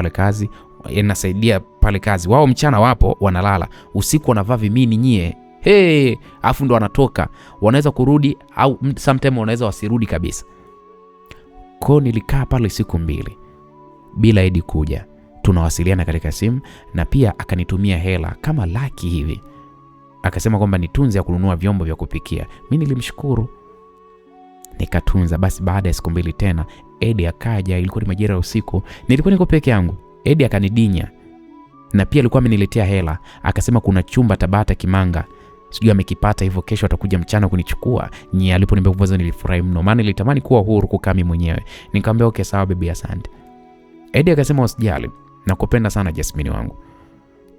pale kazi, wao mchana wapo wanalala, usiku wanavaa vimini nyie. Afu ndo wanatoka, wanaweza kurudi au sometimes wanaweza wasirudi kabisa. Kwa nilikaa pale siku 2 bila Eddie kuja. Tunawasiliana katika simu, na pia akanitumia hela kama laki hivi. Akasema kwamba nitunze ya kununua vyombo vya kupikia. Mimi nilimshukuru, nikatunza. Basi baada ya siku 2 tena Eddie akaja, ilikuwa ni majira ya usiku, nilikuwa niko peke yangu. Eddie akanidinya, na pia alikuwa ameniletea hela, akasema kuna chumba Tabata Kimanga, sijui amekipata hivyo kesho atakuja mchana kunichukua. Aliponiambia hivyo nilifurahi mno, maana nilitamani kuwa huru kukaa mimi mwenyewe. Nikamwambia okay sawa baby, asante. Eddie akasema usijali, nakupenda sana Jasmine wangu.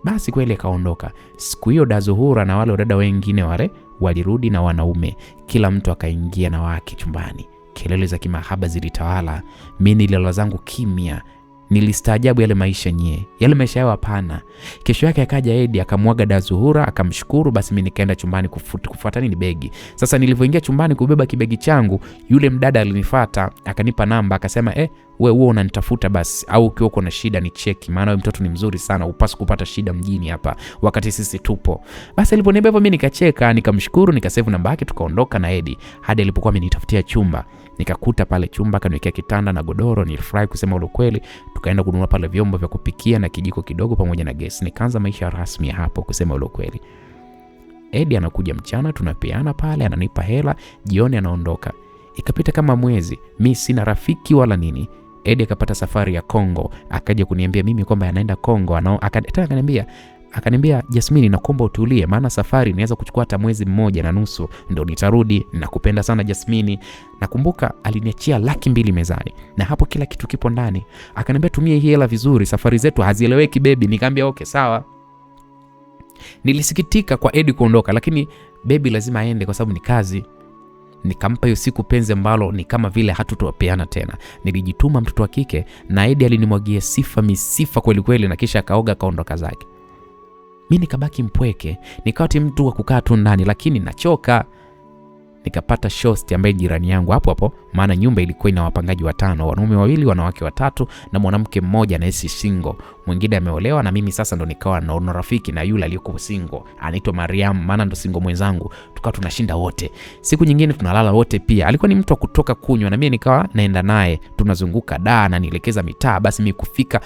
Basi kweli akaondoka. Siku hiyo Zuhura na wale wadada wengine wale walirudi na wanaume, kila mtu akaingia na wake chumbani. Kelele za kimahaba zilitawala. Mimi nilala zangu kimya. Nilistaajabu yale maisha yale maisha yao hapana. Kesho yake akaja Eddie akamwaga Zuhura, akamshukuru. Basi mimi nikaenda chumbani kufuata nini begi. Sasa nilipoingia chumbani kubeba kibegi changu, yule mdada alinifuata, akanipa namba, akasema wewe unanitafuta basi, au ukiwa uko na shida ni cheki, maana wewe mtoto ni mzuri sana, upasi kupata shida mjini hapa wakati sisi tupo. Basi aliponiambia hivyo mimi nikacheka, nikamshukuru, nikasave namba yake, tukaondoka na Eddie hadi alipokuwa amenitafutia chumba. Nikakuta pale chumba kaniwekea kitanda na godoro. Nilifurahi kusema ule kweli. Tukaenda kununua pale vyombo vya kupikia na kijiko kidogo pamoja na gesi. Nikaanza maisha rasmi hapo kusema ule kweli. Eddie anakuja mchana, tunapeana pale, ananipa hela, jioni anaondoka. Ikapita kama mwezi, mimi sina rafiki wala nini. Eddie akapata safari ya Kongo, akaja kuniambia mimi kwamba anaenda Kongo. Akaniambia Jasmine, naomba utulie, maana safari inaweza kuchukua hata mwezi 1.5 ndio nitarudi. Nakupenda sana Jasmine. Nakumbuka aliniachia 200,000 mezani, na hapo kila kitu kipo ndani. Akaniambia tumie hii hela vizuri, safari zetu hazieleweki baby. Nikamwambia okay sawa. Nilisikitika kwa Eddie kuondoka, lakini baby lazima aende kwa sababu ni kazi. Nikampa hiyo siku penzi ambalo ni kama vile hatutopeana tena. Nilijituma mtoto wa kike, na Eddie alinimwagia misifa kweli kweli, na kisha akaoga akaondoka zake. Mimi nikabaki mpweke, nikawa mtu wa kukaa tu ndani, lakini nachoka. nikapata shosti ambaye jirani yangu hapo hapo, maana nyumba ilikuwa ina wapangaji 5, wanaume 2, wanawake 3 na mwanamke mmoja anaishi single. Mwingine ameolewa na mimi sasa ndo nikawa na rafiki na yule aliyekuwa single, anaitwa Mariam, maana ndo single mwenzangu. Tukawa tunashinda wote. Siku nyingine tunalala wote pia. Alikuwa ni mtu wa kutoka kunywa na mimi nikawa naenda naye. Tunazunguka na nielekeza mitaa. Basi mimi kufika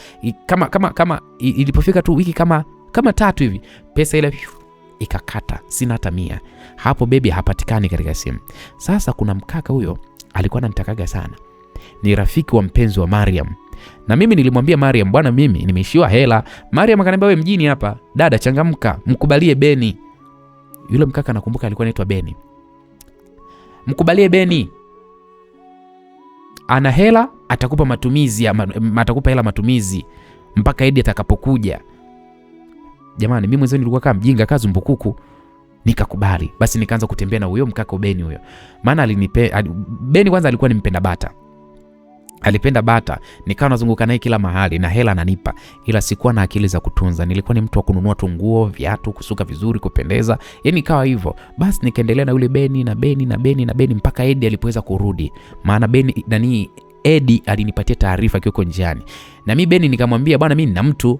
kama ilipofika tu wiki kama 3 hivi, pesa ile ikakata, sina hata 100. Hapo baby hapatikani katika simu. Sasa kuna mkaka huyo alikuwa ananitakaga sana. Ni rafiki wa mpenzi wa Mariam. Na mimi nilimwambia Mariam, bwana mimi nimeishiwa hela. Mariam akaniambia, wewe mjini hapa, dada changamka, mkubalie Beni. Yule mkaka nakumbuka alikuwa anaitwa Beni. Mkubalie Beni. Ana hela, atakupa matumizi, atakupa hela matumizi mpaka Edi atakapokuja. Jamani, mimi mwenyewe nilikuwa kama mjinga kazi mbukuku. Nikakubali. Basi nikaanza kutembea na huyo mkaka Beni huyo. Maana Beni kwanza alikuwa ni mpenda bata. Alipenda bata. Nikawa nazunguka naye kila mahali na hela ananipa. Ila sikuwa na akili za kutunza. Nilikuwa ni mtu wa kununua tu nguo, viatu, kusuka vizuri, kupendeza. Yaani ikawa hivyo. Basi nikaendelea na yule Beni mpaka Edi alipoweza kurudi. Maana Edi alinipatia taarifa kioko njiani. Na mimi Beni nikamwambia, bwana mimi nina mtu.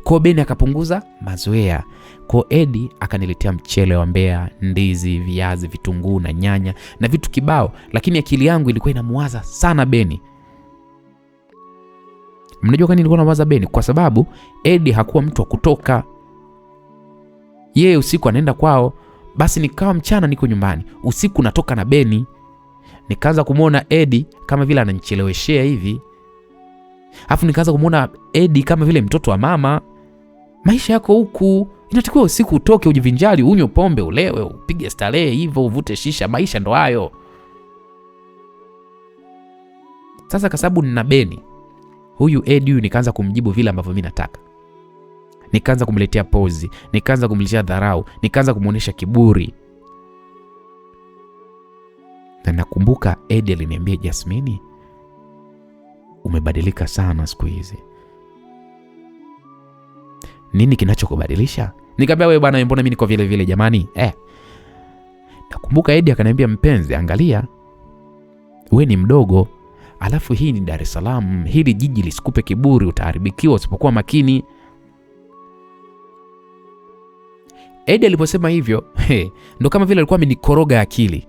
Kwa Beni akapunguza mazoea. Kwa Edi akaniletea mchele wa Mbeya, ndizi, viazi, vitunguu na nyanya na vitu kibao, lakini akili yangu ilikuwa inamuwaza sana Beni. Mnajua kwa nini nilikuwa namuwaza Beni? Kwa sababu Edi hakuwa mtu wa kutoka. Yeye usiku anaenda kwao, basi nikawa mchana niko nyumbani, usiku natoka na Beni. Nikaanza kumuona Edi kama vile ananicheleweshea hivi. Alafu nikaanza kumuona Edi kama vile mtoto wa mama. Maisha yako huku, inatakiwa usiku utoke ujivinjari, unywe pombe, ulewe, upige starehe hivyo, uvute shisha, maisha ndo hayo. Sasa kwa sababu nina Beni, huyu Edi huyu nikaanza kumjibu vile ambavyo mimi nataka. Nikaanza kumletea pozi, nikaanza kumletea dharau, nikaanza kumuonesha kiburi. Na nakumbuka Edi aliniambia, Jasmine, umebadilika sana siku hizi. Nini kinachokubadilisha? Nikamwambia, wewe bwana, mbona mimi niko vile vile jamani? Nakumbuka Edi akaniambia, mpenzi, angalia, wewe ni mdogo, alafu hii ni Dar es Salaam, hili jiji lisikupe kiburi, utaharibikiwa usipokuwa makini. Edi aliposema hivyo, ndo kama vile alikuwa amenikoroga akili.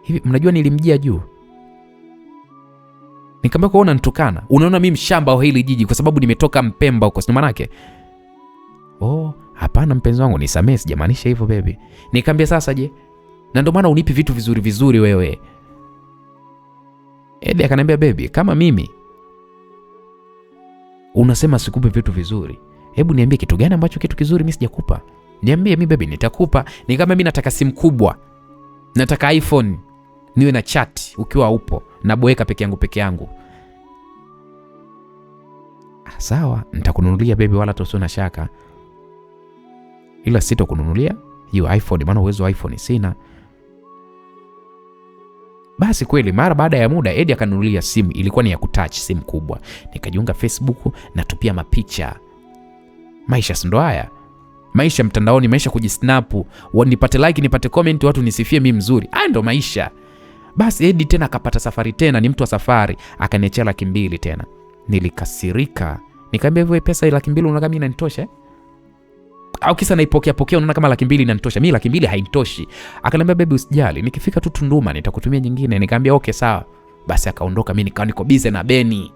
Hivi mnajua nilimjia juu. Nikamwambia, kuona nitukana, unaona mimi mshamba wa hili jiji kwa sababu nimetoka Mpemba huko, sio manake? Hapana mpenzi wangu, nisamee, sijamaanisha hivyo baby. Nikamwambia, sasa je? Na ndio maana unipi vitu vizuri vizuri wewe. Edi akaniambia, baby, kama mimi unasema sikupe vitu vizuri, hebu niambie kitu gani ambacho kitu kizuri mimi sijakupa? Niambie mimi baby, nitakupa. Nikamwambia, mimi nataka simu kubwa. Nataka iPhone. Niwe na chat ukiwa upo, na boeka peke yangu. Sawa, nitakununulia baby, wala tosio na shaka. Ila sitakununulia hiyo iPhone, maana uwezo wa iPhone sina. Basi kweli mara baada ya muda Edi akanunulia simu, ilikuwa ni ya kutouch, simu kubwa. Nikajiunga Facebook, natupia mapicha. Maisha ndo haya. Maisha mtandaoni, maisha kujisnap, nipate like, nipate comment, watu nisifie mimi mzuri. Ndo maisha. Basi Edi tena akapata safari tena, ni mtu wa safari, akaniachia 200 tena. Nilikasirika. Nikamwambia, wewe pesa 200 unaona kama inanitosha? Au kisa naipokea unaona kama 200 inanitosha? Mimi 200 hainitoshi. Akaniambia, baby usijali, nikifika tu Tunduma nitakutumia nyingine. Nikamwambia, okay sawa. Basi akaondoka, mimi nikawa niko busy na Beni.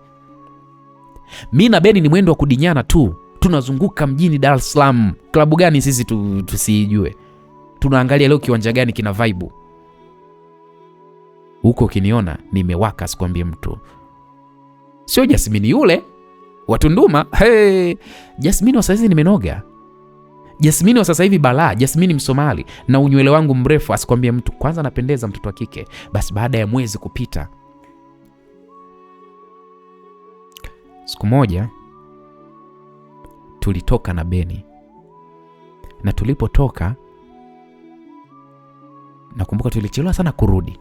Mimi na Beni ni mwendo wa kudinyana tu. Tunazunguka mjini Dar es Salaam. Klabu gani sisi tusijue? Tunaangalia leo kiwanja gani kina vibe. Huko ukiniona nimewaka, sikwambie mtu. Sio Jasmine yule wa Tunduma. Jasmine wa sasa hivi nimenoga. Jasmine wa sasa hivi balaa. Jasmine Msomali na unywele wangu mrefu, asikwambie mtu. Kwanza napendeza, mtoto wa kike. Basi baada ya mwezi kupita, siku moja tulitoka na Beni. Na tulipotoka, nakumbuka tulichelewa sana kurudi.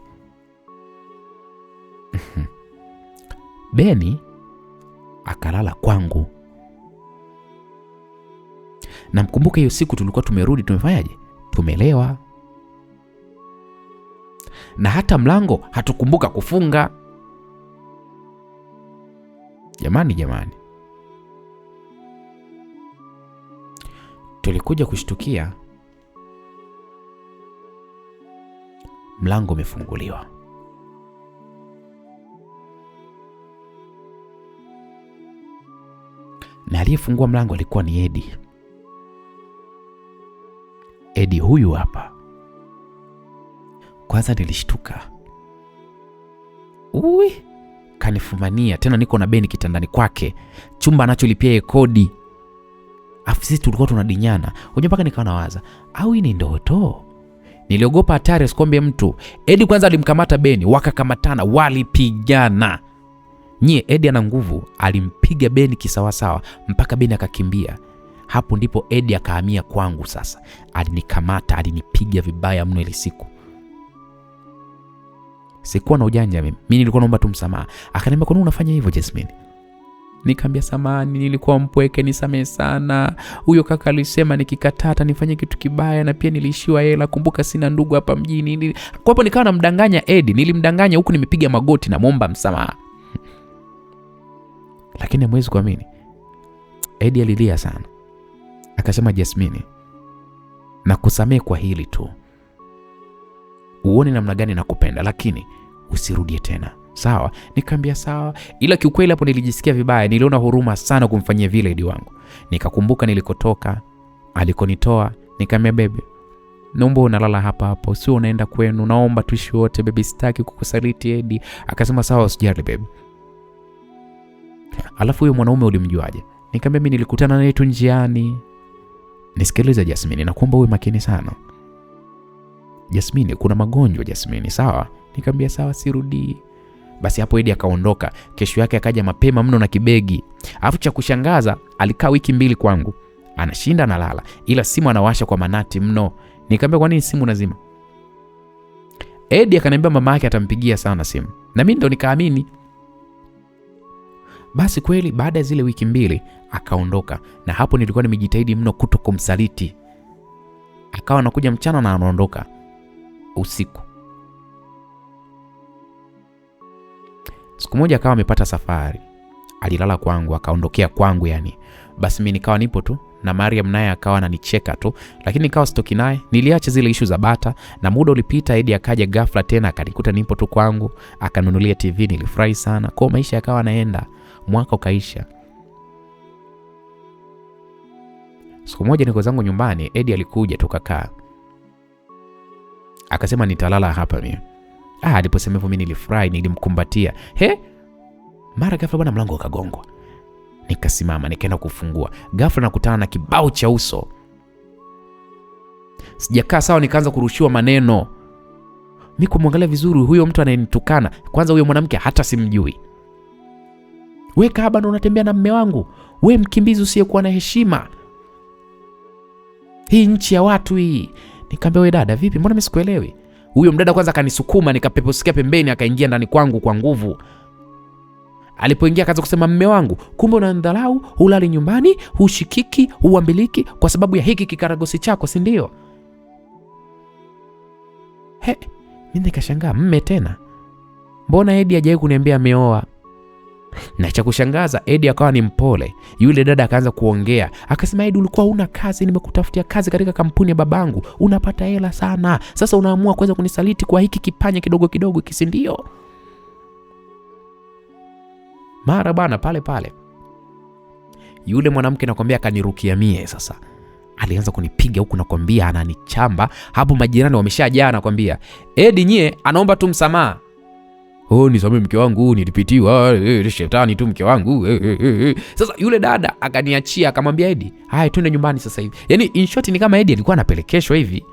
Beni akalala kwangu. Na mkumbuka hiyo siku tulikuwa tumerudi, tumefanyaje? Tumelewa. na hata mlango hatukumbuka kufunga. Jamani, tulikuja kushtukia mlango umefunguliwa. Na aliyefungua mlango alikuwa ni Eddie. Eddie huyu hapa. Kwanza nilishtuka. Kanifumania, tena niko na Beni kitandani kwake, chumba anacholipia kodi. Afu sisi tulikuwa tunadinyana. Unajua mpaka nikawa nawaza, au hii ni ndoto? Niliogopa hatari asikwambie mtu. Eddie kwanza alimkamata Beni, wakakamatana, walipigana. Eddie ana nguvu, alimpiga Beni kisawasawa mpaka Beni akakimbia. Hapo ndipo Eddie akahamia kwangu sasa. Alinikamata, alinipiga vibaya mno ile siku. Sikuwa na ujanja mimi. Mimi nilikuwa naomba tu msamaha. Akaniambia, "Kwa nini unafanya hivyo Jasmine?" Nikamwambia, "Samahani, nilikuwa mpweke, nisamehe sana. Huyo kaka alisema nikikatata nifanye kitu kibaya na pia nilishiwa hela. Kumbuka sina ndugu hapa mjini." Kwa hapo nikawa namdanganya Eddie. Nilimdanganya huku nimepiga magoti na muomba msamaha. Lakini mwezi kuamini, Eddie alilia sana. Akasema, "Jasmine, nakusamehe kwa hili tu. Uone namna gani nakupenda, lakini usirudie tena. Sawa?" Nikamwambia sawa. Ila kiukweli hapo nilijisikia vibaya. Niliona huruma sana kumfanyia vile Eddie wangu. Nikakumbuka nilikotoka, alikonitoa. Nikamwambia, "Baby, naomba unalala hapa hapo, sio unaenda kwenu. Naomba tuishi wote baby, sitaki kukusaliti Eddie." Akasema, "Sawa, usijali baby." Alafu huyo mwanaume ulimjuaje? Nikamwambia, "Mimi nilikutana naye tu njiani." Nisikilize Jasmine, nakuomba uwe makini sana. Jasmine, kuna magonjwa Jasmine, sawa? Nikamwambia sawa, sirudi. Basi hapo Eddie akaondoka. Kesho yake akaja mapema mno na kibegi. Alafu cha kushangaza, alikaa wiki 2 kwangu. Anashinda analala, ila simu anawasha kwa manati mno. Nikamwambia, "Kwa nini simu nazima?" Eddie akaniambia mama yake atampigia sana simu. Na mimi ndo nikaamini. Basi kweli baada ya zile wiki 2 akaondoka, na hapo nilikuwa nimejitahidi mno kutokumsaliti. Akawa anakuja mchana na anaondoka usiku. Siku moja akawa amepata safari. Alilala kwangu, akaondokea kwangu yani. Basi mimi nikawa nipo tu na Mariam naye akawa ananicheka tu, lakini nikawa sitoki naye. Niliacha zile issue za bata, na muda ulipita. Eddie akaja ghafla tena akanikuta nipo tu kwangu, akanunulia TV. Nilifurahi sana. Kwa maisha yakawa yanaenda. Mwaka ukaisha. Siku moja niko zangu nyumbani, Eddie alikuja tukakaa. Akasema nitalala hapa mimi. Aliposema hivyo mimi nilifurahi, nilimkumbatia. Mara ghafla bwana mlango ukagongwa. Nikasimama nikaenda kufungua. Ghafla nakutana na kibao cha uso. Sijakaa sawa, nikaanza kurushiwa maneno. Mimi kumwangalia vizuri, huyo mtu anayenitukana, kwanza huyo mwanamke hata simjui. "Wewe kahaba ndo unatembea na mume wangu? Wewe mkimbizi usiyekuwa na heshima. Hii nchi ya watu hii." Nikamwambia, "Wewe dada, vipi? Mbona mimi sikuelewi?" Huyo mdada kwanza akanisukuma, nikapeposikia pembeni, akaingia ndani kwangu kwa nguvu. Alipoingia akaanza kusema, "Mume wangu, kumbe unanidharau, hulali nyumbani, hushikiki, huambiliki kwa sababu ya hiki kikaragosi chako, si ndio?" Mimi nikashangaa, mume tena? Mbona Eddie hajawahi kuniambia ameoa? Na cha kushangaza, Eddie akawa ni mpole. Yule dada akaanza kuongea. Akasema, "Eddie, ulikuwa una kazi, nimekutafutia kazi katika kampuni ya babangu. Unapata hela sana. Sasa unaamua kuweza kunisaliti kwa hiki kipanya kidogo kidogo, kisi ndio?" Mara bana pale yule mwanamke nakwambia akanirukia mie sasa. Alianza kunipiga huku nakwambia ananichamba. Hapo majirani wameshajaa nakwambia, "Eddie anaomba tu msamaha." "Nisamehe mke wangu, nilipitiwa, shetani tu mke wangu." Sasa yule dada akaniachia, akamwambia Eddie, "Haya twende nyumbani sasa hivi." Yaani in short ni kama Eddie alikuwa anapelekeshwa hivi.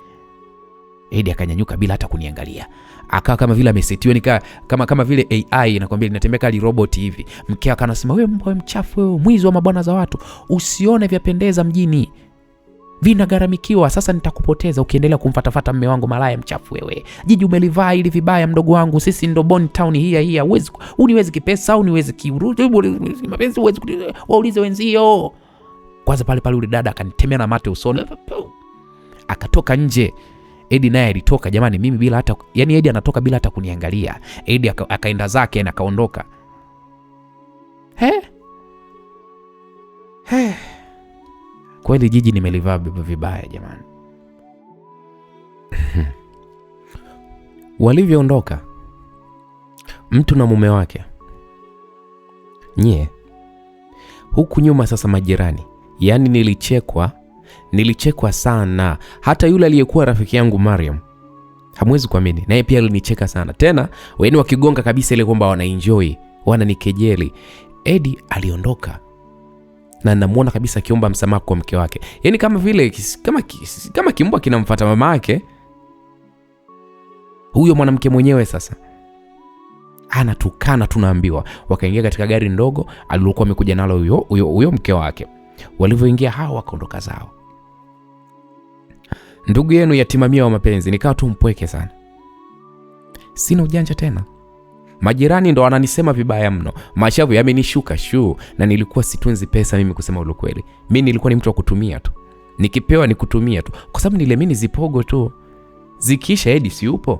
Eddie akanyanyuka bila hata kuniangalia. Akawa kama vile amesetiwa, kama vile AI nakwambia linatembea kali robot hivi. Mke akanasema, "Wewe mbwa mchafu, wewe mwizi wa mabwana za watu. Usione vyapendeza mjini. Vinagharamikiwa, sasa nitakupoteza ukiendelea kumfatafata mume wangu, malaya mchafu wewe. Jiji umelivaa ili vibaya mdogo wangu. Sisi ndo Bond Town hii. Uniwezi kipesa, uniwezi kiurudi, mapenzi uwezi waulize wenzio." Kwanza pale yule dada akanitemea na mate usoni. Akatoka nje. Edi naye alitoka jamani, mimi bila hata, yani Edi anatoka bila hata kuniangalia. Edi akaenda zake na akaondoka. Kweli jiji nimelivaa vibaya jamani. Walivyoondoka mtu na mume wake, huku nyuma sasa majirani, yani nilichekwa sana. Hata yule aliyekuwa rafiki yangu Mariam, hamwezi kuamini, naye pia alinicheka sana. Tena wao wakigonga kabisa ile kwamba wanaenjoy, wananikejeli. Edi aliondoka na namuona kabisa akiomba msamaha kwa mke wake. Yani kama vile kama kimbwa kinamfuata mama yake. Huyo mwanamke mwenyewe sasa anatukana, tunaambiwa. Wakaingia katika gari ndogo alilokuwa amekuja nalo huyo mke wake. Walivyoingia hao wakaondoka zao. Ndugu yenu yatimamia wa mapenzi, nikawa tu mpweke sana. Sina ujanja tena. Majirani ndo wananisema vibaya mno. Mashavu yamenishuka na nilikuwa situnzi pesa mimi, kusema ule kweli. Mimi nilikuwa ni mtu wa kutumia tu. Nikipewa ni kutumia tu. Kwa sababu niliamini zipogo tu. Zikisha Edi si upo.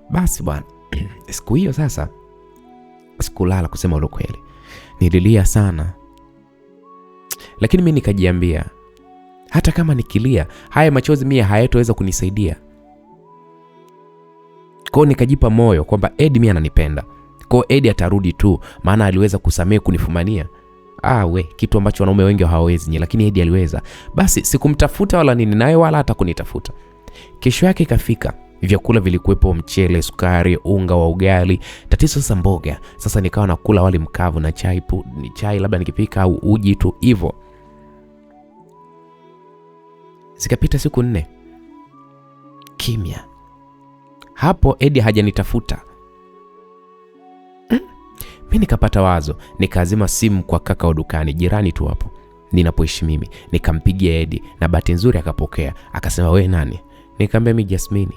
Basi bwana. Siku hiyo sasa sikulala, kusema ule kweli. Nililia sana. Lakini mimi nikajiambia, hata kama nikilia, haya machozi mimi hayatoweza kunisaidia. Kwa nikajipa moyo kwamba Edi mimi ananipenda. Kwa Edi atarudi tu, maana aliweza kusamehe kunifumania. Kitu ambacho wanaume wengi hawawezi, lakini Edi aliweza. Basi sikumtafuta wala nini naye wala hata kunitafuta. Kesho yake ikafika. Vyakula vilikuwepo, mchele, sukari, unga wa ugali. Tatizo sasa mboga. Sasa nikawa nakula wali mkavu na chai labda nikipika au uji tu hivyo. Zikapita siku 4. Kimya. Hapo Edi hajanitafuta. Mimi nikapata wazo, nikaazima simu kwa kaka wa dukani, jirani tu hapo ninapoishi mimi. Nikampigia Edi na bahati nzuri akapokea. Akasema, "Wewe nani?" Nikamwambia, "Mimi Jasmine."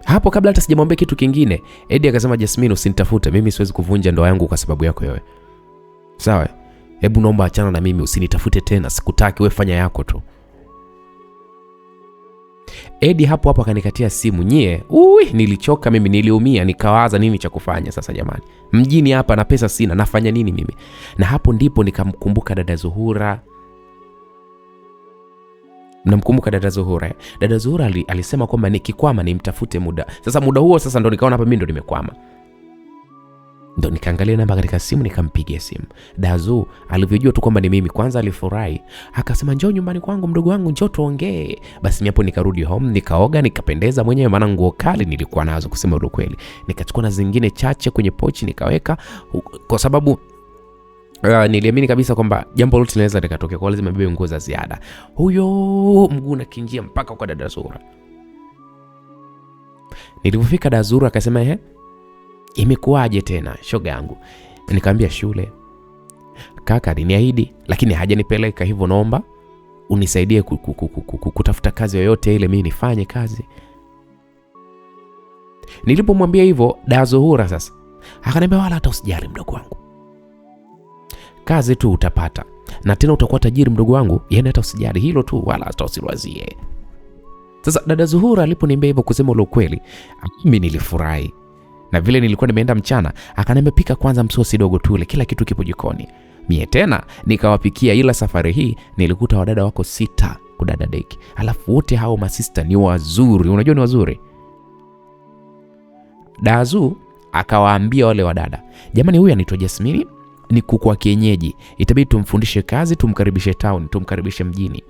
Hapo kabla hata sijamwambia kitu kingine, Edi akasema, "Jasmine, usinitafute. Mimi siwezi kuvunja ndoa yangu kwa sababu yako wewe. Sawa? Hebu naomba achana na mimi, usinitafute tena. Sikutaki, wewe fanya yako tu." Edi hapo akanikatia simu. Nilichoka mimi, niliumia, nikawaza nini cha kufanya sasa jamani. Mjini hapa na pesa sina, nafanya nini mimi? Na hapo ndipo nikamkumbuka dada Zuhura. Mnamkumbuka dada Zuhura? Dada Zuhura alisema kwamba nikikwama nimtafute muda. Sasa muda huo sasa ndo nikaona hapa mimi ndo nimekwama. Ndo nikaangalia namba katika simu, nikampigia simu. Dazu alivyojua tu kwamba ni mimi, kwanza alifurahi. Akasema, "Njoo nyumbani kwangu mdogo wangu, njoo tuongee." Basi hapo nikarudi home, nikaoga, nikapendeza mwenyewe, maana nguo kali nilikuwa nazo, kusema ukweli. Nikachukua na zingine chache kwenye pochi nikaweka, kwa sababu niliamini kabisa kwamba jambo lolote linaweza likatokea, kwa lazima bebe nguo za ziada. Huyo mguu na kinjia mpaka kwa dada Zuhura. Nilipofika dada Zuhura akasema, "Imekuaje tena shoga yangu?" Nikamwambia, "Shule. Kaka aliniahidi lakini hajanipeleka, hivyo naomba unisaidie kutafuta kazi yoyote ile mimi nifanye kazi." Nilipomwambia hivyo dada Zuhura sasa akaniambia, "Wala hata usijali mdogo wangu. Kazi tu utapata. Na tena utakuwa tajiri mdogo wangu, yani hata usijali hilo tu, wala hata usiwazie." Sasa dada Zuhura aliponiambia hivyo, kusema ule ukweli, mimi nilifurahi. Na vile nilikuwa nimeenda mchana, akaniambia, "Pika kwanza msosi dogo tule, kila kitu kipo jikoni." Mie tena nikawapikia, ila safari hii nilikuta wadada wako 6 kudada deki. Alafu wote hao masista ni wazuri. Unajua ni wazuri. Dazu akawaambia wale wadada, "Jamani, huyu anaitwa Jasmine, ni kuku wa kienyeji. Itabidi tumfundishe kazi, tumkaribishe town, tumkaribishe mjini."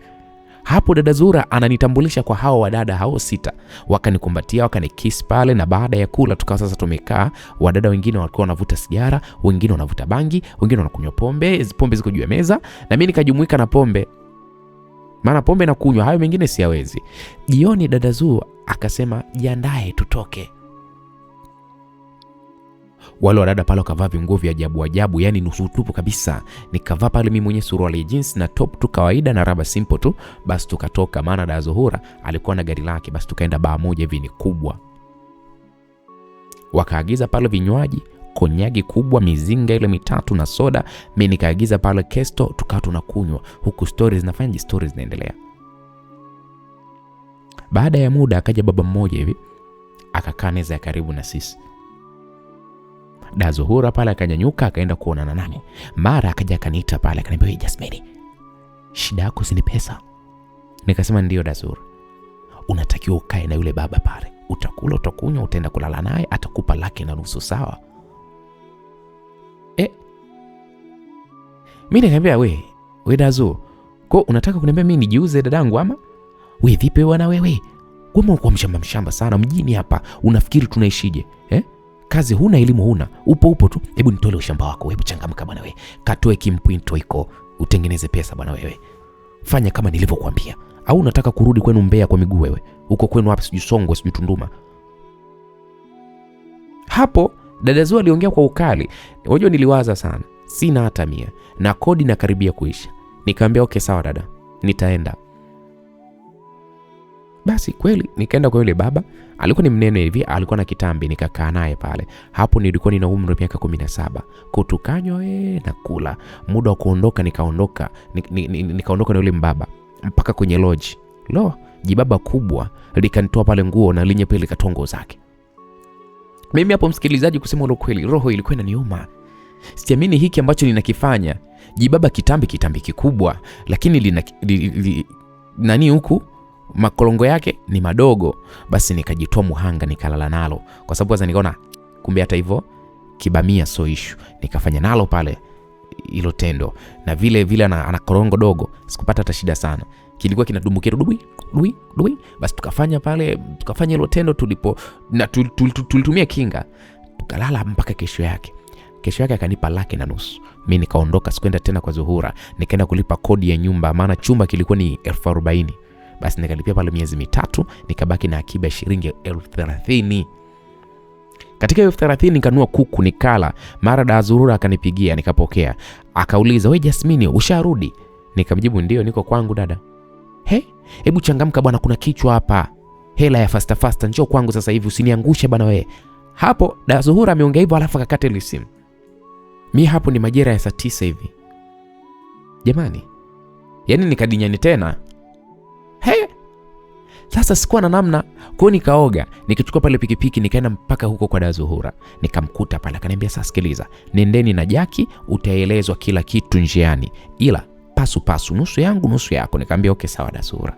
Hapo dada Zuhura ananitambulisha kwa hao wadada hao 6. Wakanikumbatia, wakanikiss pale, na baada ya kula tukawa sasa tumekaa. Wadada wengine walikuwa wanavuta sigara, wengine wanavuta bangi, wengine wanakunywa pombe. Pombe ziko juu ya meza na mimi nikajumuika na pombe. Maana pombe na kunywa hayo mengine siyawezi. Jioni dada Zuhura akasema, "Jiandae tutoke." Wale wadada pale wakavaa vinguo vya ajabu, yani nusu tupu kabisa. Nikavaa pale mimi mwenye suruali ya jeans na top tu kawaida na raba simple tu. Basi tukatoka, maana dada Zuhura alikuwa na gari lake. Basi tukaenda baa moja hivi ni kubwa. Wakaagiza pale vinywaji, konyagi kubwa, mizinga ile 3 na soda. Mimi nikaagiza pale kesto, tukawa tunakunywa huku stories zinaendelea. Baada ya muda akaja baba mmoja hivi akakaa meza ya karibu na sisi. Da Zuhura pale akanyanyuka akaenda kuonana nani. Mara akaja akaniita pale akaniambia, "Hey Jasmine, shida yako si pesa?" Nikasema ndio Da Zuhura. "Unatakiwa ukae na yule baba pale. Utakula, utakunywa, utaenda kulala naye, atakupa 1.5 sawa?" Mimi nikamwambia, "We Da Zuhura, kwa unataka kuniambia mimi nijiuze dadangu ama? We vipi bwana wewe? Wewe uko mshamba sana mjini hapa. Unafikiri tunaishije? Kazi huna, elimu huna. Upo tu. Hebu nitoe ushamba wako. Hebu changamka bwana wewe. Katoe kimpwinto iko. Utengeneze pesa bwana wewe. Fanya kama nilivyokuambia. Au unataka kurudi kwenu Mbeya kwa miguu wewe? Uko kwenu hapa sijui Songwe, sijui Tunduma." Hapo dada Zuhura aliongea kwa ukali. Unajua niliwaza sana. Sina hata 100 na kodi na karibia kuisha. Nikamwambia okay sawa dada, nitaenda. Basi kweli nikaenda kwa yule baba. Alikuwa ni mnene hivi, alikuwa na kitambi. Nikakaa naye pale. Hapo nilikuwa nina umri wa miaka 17. Kutukanywa na kula. Muda wa kuondoka nikaondoka. Nikaondoka na yule mbaba mpaka kwenye lodge. Jibaba kubwa likanitoa pale nguo na linye pale likatoa nguo zake. Mimi hapo msikilizaji, kusema ukweli, roho ilikuwa inaniuma. Siamini hiki ambacho ninakifanya. Jibaba kitambi kikubwa, lakini nani huku makolongo yake ni madogo. Basi nikajitoa muhanga nikalala nalo, kwa sababu kwanza nikaona kumbe hata hivyo kibamia so issue. Nikafanya nalo pale hilo tendo, na vile ana korongo dogo, sikupata hata shida sana. Kilikuwa kinadumbukia dui. Basi tukafanya hilo tendo tulitumia kinga. Tukalala mpaka kesho yake. Kesho yake akanipa 1.5. Mimi nikaondoka, sikwenda tena kwa Zuhura. Nikaenda kulipa kodi ya nyumba, maana chumba kilikuwa ni 40,000. Basi nikalipia pale miezi 3, nikabaki na akiba shilingi 30,000. Katika 30,000 nikanunua kuku nikala. Mara da Zuhura akanipigia, nikapokea. Akauliza, "We Jasmine, usharudi?" Nikamjibu, "Ndio, niko kwangu dada." Hebu changamka bwana, kuna kichwa hapa. Hela ya fasta, njoo kwangu sasa hivi, usiniangushe bwana wewe." Hapo da Zuhura ameongea hivyo alafu akakata ile simu. Mimi hapo ni majira ya saa 9 hivi. Jamani. Yaani nikadinyani tena. Sasa sikuwa na namna, kwa nikaoga, nikichukua pale pikipiki nikaenda mpaka huko kwa da Zuhura. Nikamkuta pale akaniambia, "Sasa sikiliza, nendeni na Jaki, utaelezwa kila kitu njiani. Ila pasu, nusu yangu nusu yako." Nikamwambia okay sawa da Zuhura.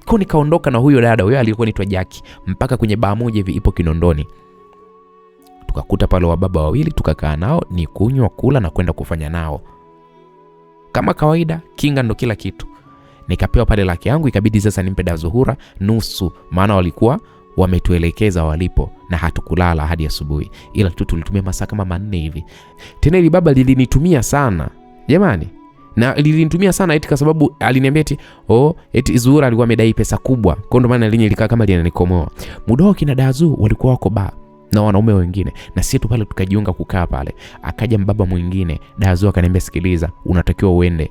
Kwa nikaondoka na huyo dada, huyo alikuwa anaitwa Jaki, mpaka kwenye baa moja hivi ipo Kinondoni. Tukakuta pale wababa wawili, tukakaa nao, ni kunywa, kula na kwenda kufanya nao kama kawaida. Kinga ndo kila kitu. Nikapewa pale laki yangu, ikabidi sasa nimpe da Zuhura nusu, maana walikuwa wametuelekeza walipo na hatukulala hadi asubuhi. Ila tu tulitumia masaa kama 4 hivi. Tena ile baba lilinitumia sana jamani, na lilinitumia sana eti kwa sababu aliniambia eti Zuhura alikuwa amedai pesa kubwa, kwa ndo maana linye likaa kama linanikomoa. Muda kina da Zuhura walikuwa wako ba na wanaume wengine, na sisi tu pale tukajiunga kukaa pale. Akaja mbaba mwingine, da Zuhura akaniambia, "Sikiliza, unatakiwa uende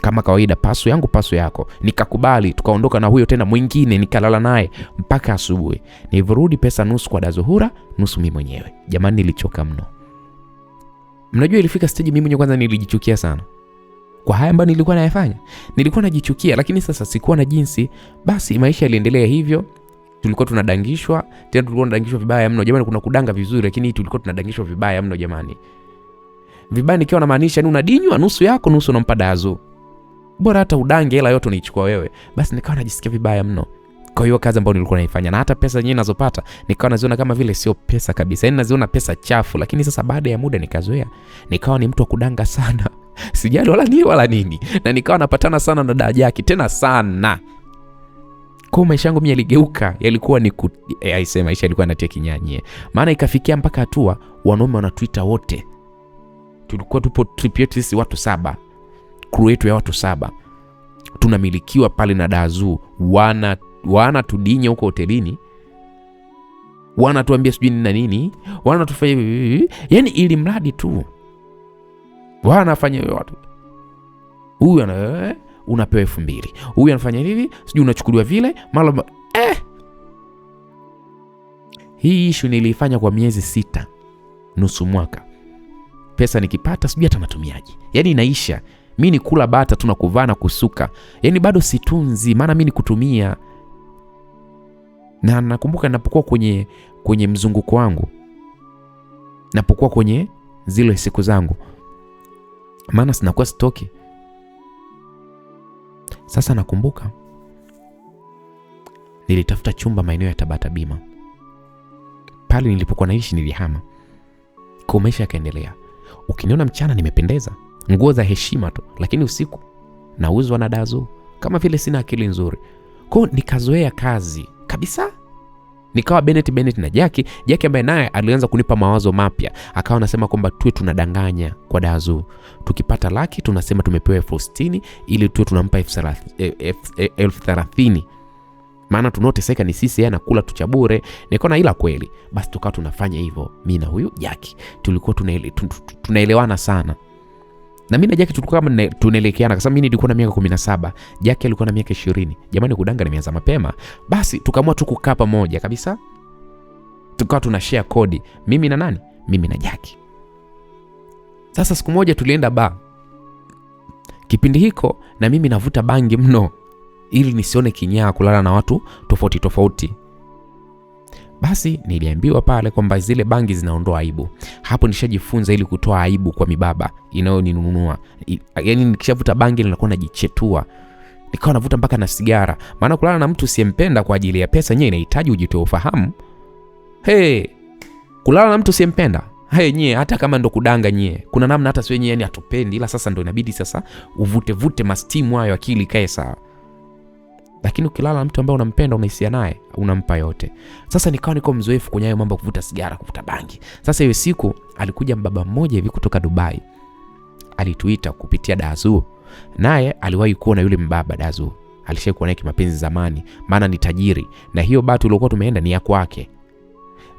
kama kawaida, pasu yangu pasu yako." Nikakubali, tukaondoka na huyo tena mwingine, nikalala naye mpaka asubuhi. Nilirudi pesa nusu kwa da Zuhura, nusu mimi mwenyewe. Jamani, nilichoka mno. Mnajua ilifika stage mimi mwenyewe kwanza nilijichukia sana. Kwa haya ambayo nilikuwa nayafanya, nilikuwa najichukia, lakini sasa sikuwa na jinsi. Basi maisha yaliendelea hivyo. Tulikuwa tunadangishwa, tena tulikuwa tunadangishwa vibaya mno. Jamani, kuna kudanga vizuri, lakini tulikuwa tunadangishwa vibaya mno jamani. Vibaya nikiwa na maanisha ni unadinywa nusu yako, nusu unampa da Zuhura. Bora hata udange hela yote unaichukua wewe. Basi nikawa najisikia vibaya mno. Kwa hiyo kazi ambayo nilikuwa naifanya, na hata pesa nyingi ninazopata nikawa naziona kama vile sio pesa kabisa. Yaani naziona pesa chafu, lakini sasa baada ya muda nikazoea. Nikawa ni mtu wa kudanga sana. Sijali wala nini. Na nikawa napatana sana na da Jaki, tena sana. Kwa maisha yangu mimi yaligeuka, yalikuwa ni maisha yalikuwa yanatia kinyanyie. Maana ikafikia mpaka hatua wanaume wanatuita wote. Tulikuwa tupo trip yetu sisi watu 7. Crew yetu ya watu 7. Tunamilikiwa pale na da Zuhura. Wana tudinye huko hotelini. Wana tuambia sijui nini na nini. Wana tufanye hivi. Yaani ili mradi tu. Wanafanya watu. Huyu unapewa 2,000. Huyu anafanya hivi, sijui unachukuliwa vile, mara Hii issue nilifanya kwa miezi 6, nusu mwaka. Pesa nikipata sijui hata natumiaje. Yaani inaisha. Mimi ni kula bata tu na kuvaa na kusuka. Yaani bado situnzi, maana mimi nikutumia. Na nakumbuka napokuwa kwenye mzunguko wangu, napokuwa kwenye zile siku zangu, maana sinakuwa stoki. Sasa nakumbuka nilitafuta chumba maeneo ya Tabata Bima. Pale nilipokuwa naishi nilihama. Kwa maisha yakaendelea. Ukiniona mchana nimependeza, nguo za heshima tu, lakini usiku nauzwa na Dazu kama vile sina akili nzuri. Kwa nikazoea kazi kabisa. Nikawa Bennett na Jackie ambaye naye alianza kunipa mawazo mapya. Akawa anasema kwamba tuwe tunadanganya kwa Dazu. Tukipata laki tunasema tumepewa 60,000 ili tuwe tunampa 30,000. Maana tunoteseka ni sisi, yeye anakula tu cha bure. Nikaona ila kweli. Basi tukawa tunafanya hivyo. Mimi na huyu Jackie tulikuwa tunaelewana sana. Na mimi na Jackie tulikuwa kama tunaelekeana kwa sababu mimi nilikuwa na miaka 17, Jackie alikuwa na miaka 20. Jamani, kudanga nimeanza mapema. Basi tukaamua tu kukaa pamoja kabisa. Tukawa tunashare kodi. Mimi na nani? Mimi na Jackie. Sasa siku moja tulienda bar. Kipindi hiko na mimi navuta bangi mno ili nisione kinyaa kulala na watu tofauti. Basi niliambiwa pale kwamba zile bangi zinaondoa aibu. Hapo nishajifunza ili kutoa aibu kwa mibaba inayoninunua. Yaani nikishavuta bangi nilikuwa najichetua. Nikawa navuta mpaka na sigara. Maana kulala na mtu usiyempenda kwa ajili ya pesa yenyewe inahitaji ujitoe ufahamu. Kulala na mtu usiyempenda. Nyie hata kama ndo kudanga nyie. Kuna namna hata sio nyie yani atupendi, ila sasa ndo inabidi sasa uvute mastimu hayo akili kae sawa. Lakini ukilala na mtu ambaye unampenda, unahisia naye, unampa yote. Sasa nikawa niko mzoefu kwenye hayo mambo, kuvuta sigara, kuvuta bangi. Sasa hiyo siku alikuja mbaba mmoja hivi kutoka Dubai. Alituita kupitia Dazu. Naye aliwahi kuona yule mbaba Dazu. Alishaikuwa naye kimapenzi zamani, maana ni tajiri. Na hiyo batu ilikuwa tumeenda ni ya kwake.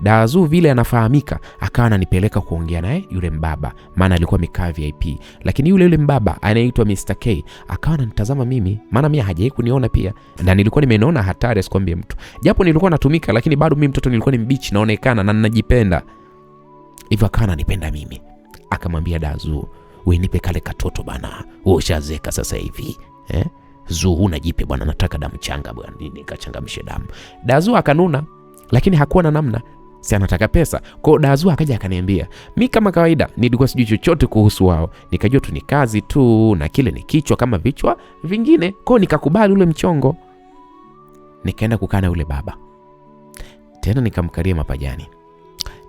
Dazu vile anafahamika, akawa ananipeleka kuongea naye yule mbaba, maana alikuwa amekaa VIP. Lakini yule mbaba anaitwa Mr. K akawa ananitazama mimi, maana mimi hajawahi kuniona pia, na nilikuwa nimeona hatari asikwambie mtu. Japo nilikuwa natumika, lakini bado mimi mtoto nilikuwa ni mbichi, naonekana na ninajipenda. Hivyo akawa ananipenda mimi. Akamwambia Dazu, "Wewe nipe kale katoto bana. Wewe ushazeka sasa hivi. Zu unajipe bwana, nataka damu changa bwana, nikachangamshe damu." Dazu akanuna, lakini hakuwa na namna. Si anataka pesa. Kwa Dazu akaja akaniambia, mimi kama kawaida nilikuwa sijui chochote kuhusu wao. Nikajua tu ni kazi tu na kile ni kichwa kama vichwa vingine. Kwa nikakubali ule mchongo. Nikaenda kukaa na ule baba. Tena nikamkaria mapajani.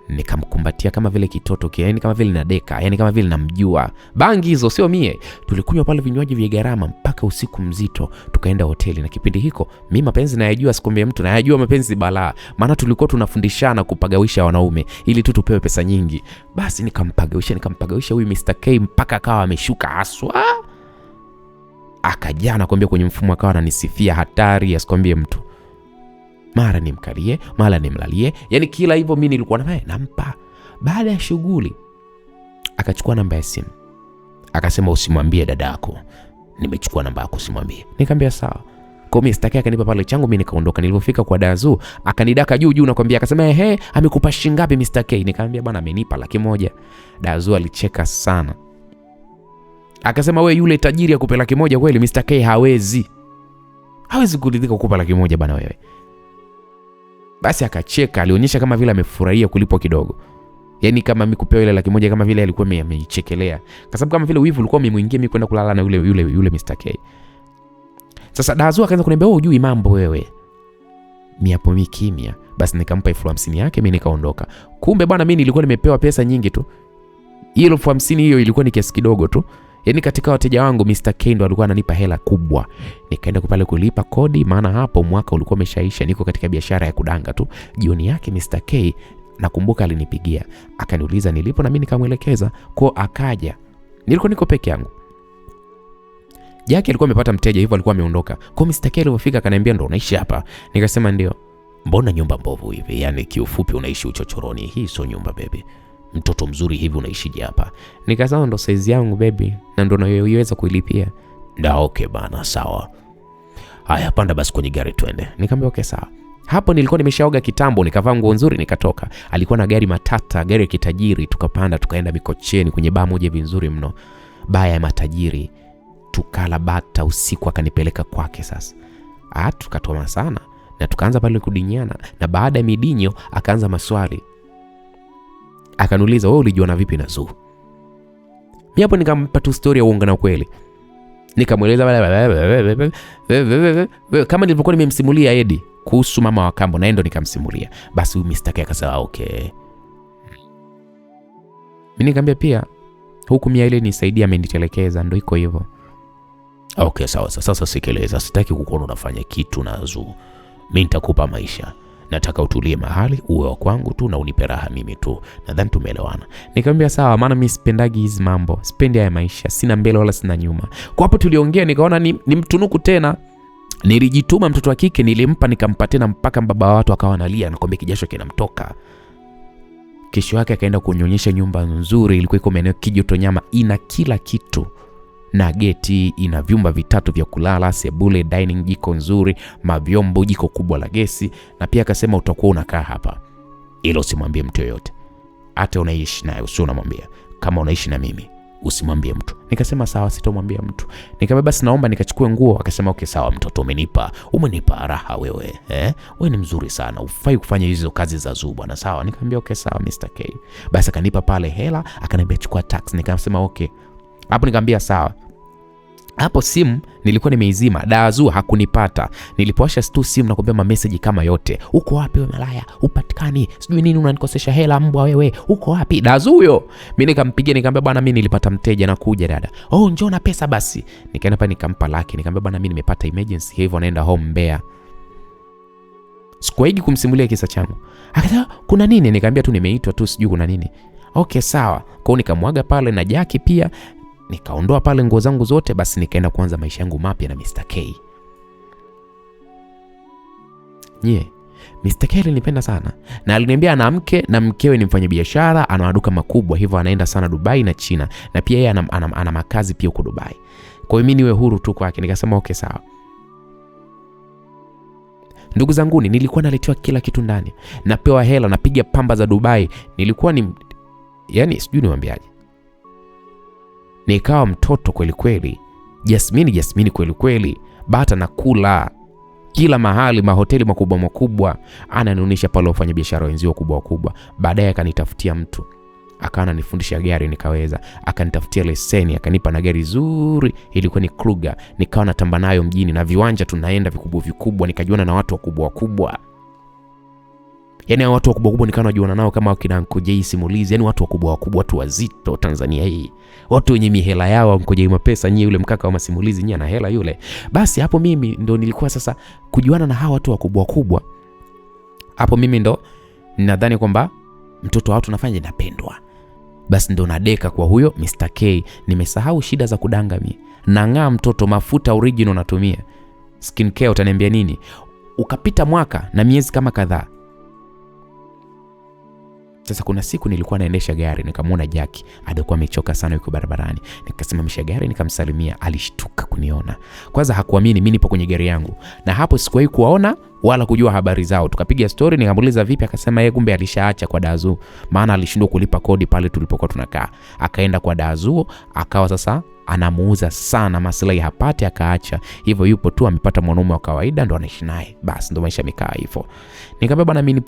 Nikamkumbatia kama vile kitoto, yani kama vile nadeka, yani kama vile namjua. Bangi hizo sio mie. Tulikunywa pale vinywaji vya gharama mpaka usiku mzito. Tukaenda hoteli, na kipindi hiko mimi mapenzi nayajua, sikwambia mtu nayajua mapenzi balaa. Maana tulikuwa tunafundishana kupagawisha wanaume ili tu tupewe pesa nyingi. Basi nikampagawisha huyu Mr. K mpaka akawa ameshuka haswa. Akajana kwambia kwenye mfumo, akawa ananisifia hatari asikwambie mtu. Mara nimkalie, mara nimlalie. Yani kila hivyo mimi nilikuwa nampa. Baada ya shughuli akachukua namba ya simu. Akasema, "Usimwambie dadako. Nimechukua namba yako, usimwambie." Nikamwambia sawa. Kwa mimi sitaki, akanipa pale changu, mimi nikaondoka. Nilipofika kwa Dazu akanidaka juu nakwambia, akasema, amekupa shilingi ngapi Mr. K?" Nikamwambia bwana, amenipa 100,000. Dazu alicheka sana. Akasema, "Wewe yule tajiri akupe 100,000 kweli? Mr. K hawezi kuridhika kukupa 100,000 bwana wewe." Basi akacheka, alionyesha kama vile amefurahia kulipwa kidogo. Yaani kama mimi kupewa ile 100,000 kama vile alikuwa ameichekelea. Kwa sababu kama vile wivu ulikuwa umemwingia mimi kwenda kulala na yule Mr. K. Sasa Dazu akaanza kuniambia, "Wewe hujui mambo wewe." Mimi hapo kimya. Basi nikampa 50,000 yake, mimi nikaondoka. Kumbe bwana, mimi nilikuwa nimepewa pesa nyingi tu. Hiyo 50,000 hiyo ilikuwa ni kiasi kidogo tu. Yaani katika wateja wangu Mr. K ndo alikuwa ananipa hela kubwa. Nikaenda pale kulipa kodi, maana hapo mwaka ulikuwa umeshaisha, niko katika biashara ya kudanga tu. Jioni yake Mr. K nakumbuka alinipigia, akaniuliza nilipo na mimi nikamwelekeza. Kwa akaja. Nilikuwa niko peke yangu. Jackie alikuwa amepata mteja, hivyo alikuwa ameondoka. Kwa Mr. K alipofika akaniambia, "Ndo unaishi hapa?" Nikasema ndio. "Mbona nyumba mbovu hivi? Yaani kiufupi unaishi uchochoroni. Hii sio nyumba baby. Mtoto mzuri hivi unaishije hapa?" Nikasema ndo size yangu baby, na ndo naiweza kuilipia. Okay bana, sawa. Haya, panda basi kwenye gari twende. Nikamwambia okay sawa. Hapo nilikuwa nimeshaoga kitambo, nikavaa nguo nzuri nikatoka. Alikuwa na gari matata, gari ya kitajiri. Tukapanda tukaenda Mikocheni kwenye baa moja hivi nzuri mno. Baa ya matajiri. Tukala bata usiku, akanipeleka kwake sasa. Tukatoma sana. Na tukaanza pale kudinyana, na baada ya midinyo akaanza maswali. Akaniuliza, wewe ulijiona vipi na Zuu? Mimi hapo nikampa tu story ya uongo na ukweli. Nikamweleza kama nilivyokuwa nimemsimulia Eddie kuhusu mama wa kambo, na ndo nikamsimulia. Basi huyu Mr. K akasema okay. Mimi nikamwambia pia huku mia ile nisaidia, amenitelekeza, ndo iko hivyo. Okay, sawa. Sasa sikileza, sitaki kukuona unafanya kitu na Zuu. Mimi nitakupa maisha. Nataka utulie mahali, uwe wa kwangu tu na unipe raha mimi tu. Nadhani tumeelewana. Nikamwambia sawa, maana mimi sipendagi hizi mambo. Sipendi haya maisha. Sina mbele wala sina nyuma. Kwa hapo tuliongea, nikaona ni mtunuku tena. Nilijituma, mtoto wa kike nilimpa, nikampa tena mpaka baba wa watu akawa analia, anakwambia kijasho kinamtoka. Kesho yake akaenda kunyonyesha nyumba nzuri, ilikuwa iko maeneo Kijitonyama, ina kila kitu. Na geti, ina vyumba 3 vya kulala, sebule, dining, jiko nzuri, mavyombo, jiko kubwa la gesi. Na pia akasema utakuwa unakaa hapa, ila usimwambie mtu yoyote. Hata unaishi naye usio unamwambia. Kama unaishi na mimi usimwambie mtu. Nikasema sawa, sitomwambia mtu. Nikamwambia basi naomba nikachukue nguo. Akasema okay sawa mtoto, umenipa raha wewe. Wewe ni mzuri sana. Ufai kufanya hizo kazi za Zuu bwana. Sawa. Nikamwambia okay sawa Mr. K. Basi akanipa pale hela, akaniambia chukua taxi. Nikasema okay. Hapo nikamwambia sawa. Hapo simu nilikuwa nimeizima, Dazuu hakunipata. Nilipowasha tu simu na kumbea message kama yote. Uko wapi wewe malaya? Upatikani. Sijui nini unanikosesha hela mbwa wewe. Uko wapi? Dazuu huyo. Mimi nikampigia nikamwambia bwana mimi nilipata mteja na kuja dada. Oh njoo na pesa basi. Nikaenda hapa nikampa laki. Nikamwambia bwana mimi nimepata emergency hivyo naenda home Mbeya. Sikuwahi kumsimulia kisa changu. Akasema kuna nini? Nikamwambia tu nimeitwa tu sijui kuna nini. Okay sawa. Kwa hiyo nikamwaga pale na Jackie pia. Nikaondoa pale nguo zangu zote, basi nikaenda kuanza maisha yangu mapya na Mr. K. Mr. K alinipenda sana. Na aliniambia ana mke na mkewe ni mfanyabiashara, ana maduka makubwa, hivyo anaenda sana Dubai na China. Na pia yeye ana makazi pia huko Dubai. Kwa hiyo mimi niwe huru tu kwake. Nikasema okay sawa. Ndugu zangu, nilikuwa naletewa kila kitu ndani. Napewa hela, napiga pamba za Dubai. Nilikuwa yani sijui niwaambiaje. Nikawa mtoto kweli kweli. Jasmine kweli kweli. Bata na kula kila mahali, mahoteli makubwa. Ananionyesha pale wafanya biashara wenzio kubwa. Baadaye akanitafutia mtu. Akaana nifundisha gari nikaweza. Akanitafutia leseni, akanipa na gari zuri, ilikuwa ni Kruger. Nikawa natamba nayo mjini na viwanja tunaenda vikubwa. Nikajiona na watu wakubwa. Yaani watu wakubwa nikawa najiona nao kama wakina Nkojei Simulizi, yani watu wakubwa, watu wazito Tanzania hii. Watu wenye mihela yao, Nkojei Mapesa nyie, yule mkaka wa masimulizi nyie ana hela yule. Basi hapo mimi ndo nilikuwa sasa kujuana na hawa watu wakubwa. Hapo mimi ndo ninadhani kwamba mtoto wa watu nafanya napendwa. Basi ndo nadeka kwa huyo Mr. K. Nimesahau shida za kudanga mimi. Nang'aa mtoto, mafuta original natumia. Skin care utaniambia nini? Ukapita mwaka na miezi kama kadhaa. Sasa kuna siku nilikuwa naendesha gari, nikamwona Jackie alikuwa amechoka sana yuko barabarani. Nikasimamisha gari nikamsalimia, alishtuka kuniona. Kwanza hakuamini mimi nipo kwenye gari yangu. Na hapo sikuwahi kuwaona wala kujua habari zao. Tukapiga story, nikamuuliza vipi, akasema yeye kumbe alishaacha kwa Dazuu, maana alishindwa kulipa kodi pale tulipokuwa tunakaa. Akaenda kwa Dazuu, akawa sasa anamuuza sana, maslahi hapati, akaacha. Hivyo yupo tu amepata mwanaume wa kawaida ndo anaishi naye. Basi ndo maisha yamekaa hivyo. Nikamwambia bwana mimi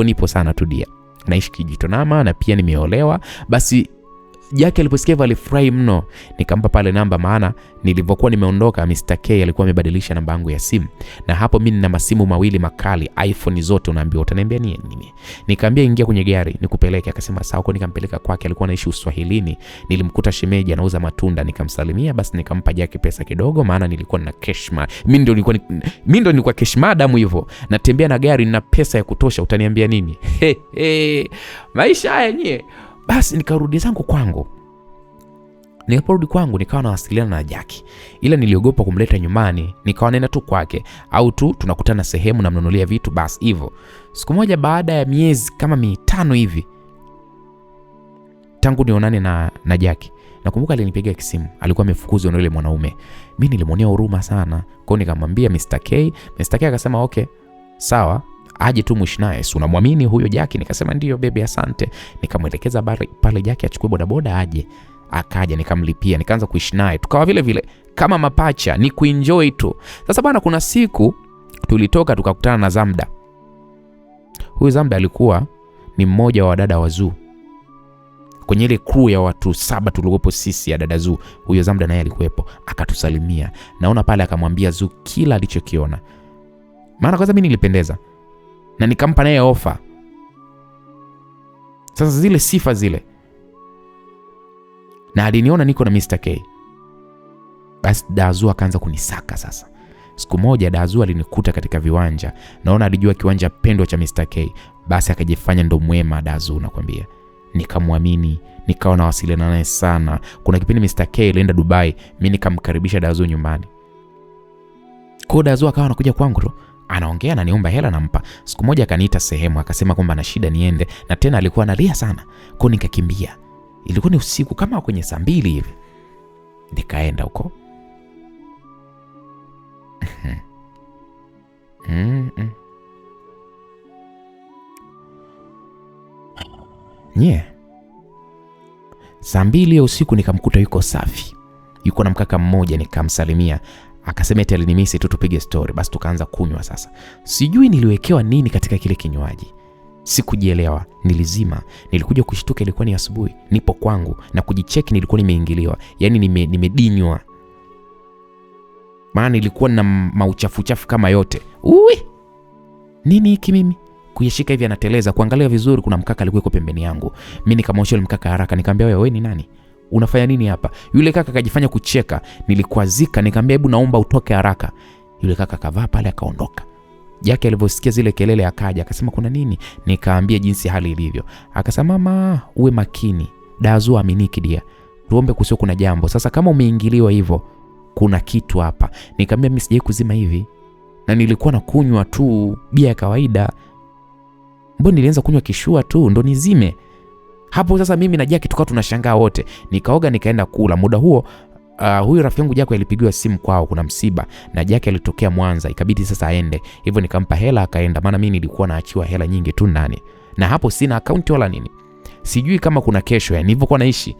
nipo sana tu dia. Naishi Kijitonyama na pia nimeolewa. Basi Jackie aliposikia alifurahi mno. Nikampa pale namba, maana nilivyokuwa nimeondoka Mr. K alikuwa amebadilisha namba yangu ya simu. Na hapo mimi nina masimu mawili makali, iPhone zote unaambiwa. Utaniambia nini? Nikamwambia ingia kwenye gari nikupeleke. Akasema sawa. Kwa nikampeleka kwake, alikuwa anaishi Uswahilini. Nilimkuta shemeji anauza matunda, nikamsalimia. Basi nikampa Jackie pesa kidogo, maana nilikuwa na cash. Mimi ndo nilikuwa cash madam hivyo. Natembea na gari na pesa ya kutosha. Utaniambia nini? Maisha haya yenyewe. Basi nikarudi zangu kwangu. Niliporudi kwangu nikawa nawasiliana na Jackie. Ila niliogopa kumleta nyumbani, nikawa naenda tu kwake au tu tunakutana sehemu na mnunulia vitu basi hivyo. Siku moja baada ya miezi kama 5 hivi tangu nionane na Jackie, nakumbuka alinipigia simu, alikuwa amefukuzwa na yule mwanaume. Mimi nilimwonea huruma sana. Kwa hiyo nikamwambia Mr. K akasema okay, sawa. Aje tu mwishi naye, si unamwamini huyo Jackie? Nikasema ndio baby asante. Nikamwelekeza pale Jackie achukue bodaboda aje. Akaja nikamlipia, nikaanza kuishi naye. Tukawa vile kama mapacha, ni kuenjoy tu. Sasa bwana, kuna siku Tulitoka tukakutana na Zamda. Huyu Zamda alikuwa ni mmoja wa dada wa Zoo. Kwenye ile crew ya watu 7 tuliopo sisi ya dada Zoo, huyo Zamda naye alikuwepo, akatusalimia. Naona pale akamwambia Zoo kila alichokiona. Maana kwanza mimi nilipendeza na nikampa naye offer. Sasa zile sifa zile, na aliniona niko na Mr. K. Basi Dazu akaanza kunisaka sasa. Siku moja Dazu alinikuta katika viwanja. Naona alijua kiwanja pendwa cha Mr. K. Basi akajifanya ndo mwema Dazu, nakwambia. Nikamwamini, nikawa nawasiliana naye sana. Kuna kipindi Mr. K alienda Dubai, mimi nikamkaribisha Dazu nyumbani. Kwa Dazu akawa anakuja kwangu tu, anaongea na niomba hela nampa. Siku moja akaniita sehemu, akasema kwamba ana shida niende, na tena alikuwa analia sana. Kwa nikakimbia. Ilikuwa ni usiku kama kwenye saa 2 hivi. Nikaenda huko. Saa 2 ya usiku nikamkuta yuko safi. Yuko na mkaka mmoja, nikamsalimia. Akasema eti alinimisi tu tupige story. Basi tukaanza kunywa sasa. Sijui niliwekewa nini katika kile kinywaji. Sikujielewa, nilizima. Nilikuja kushtuka ilikuwa ni asubuhi. Nipo kwangu na kujicheki nilikuwa nimeingiliwa. Yaani nimedinywa. Maana nilikuwa na mauchafu kama yote. Nini hiki mimi? Kuyashika hivi anateleza, kuangalia vizuri kuna mkaka alikuwa yuko pembeni yangu. Mimi nikamwosha mkaka haraka, nikamwambia wewe ni nani? Unafanya nini hapa? Yule kaka akajifanya kucheka, nilikwazika, nikamwambia hebu naomba utoke haraka. Yule kaka kavaa pale akaondoka. Jake alivyosikia zile kelele akaja, akasema kuna nini? Nikaambia jinsi hali ilivyo. Akasema mama, uwe makini. Dazu aminiki dia. Tuombe kusio kuna jambo. Sasa kama umeingiliwa hivyo, kuna kitu hapa. Nikamwambia mimi sijai kuzima hivi. Na nilikuwa na kunywa tu bia ya kawaida. Mbona nilianza kunywa kishua tu ndo nizime. Hapo sasa mimi na Jake tukawa tunashangaa wote. Nikaoga nikaenda kula. Muda huo huyu rafiki yangu Jake alipigiwa simu kwao kuna msiba na Jake alitokea Mwanza, ikabidi sasa aende. Hivyo nikampa hela akaenda, maana mimi nilikuwa naachiwa hela nyingi tu ndani. Na hapo sina account wala nini. Sijui kama kuna kesho, yani nilivyokuwa naishi.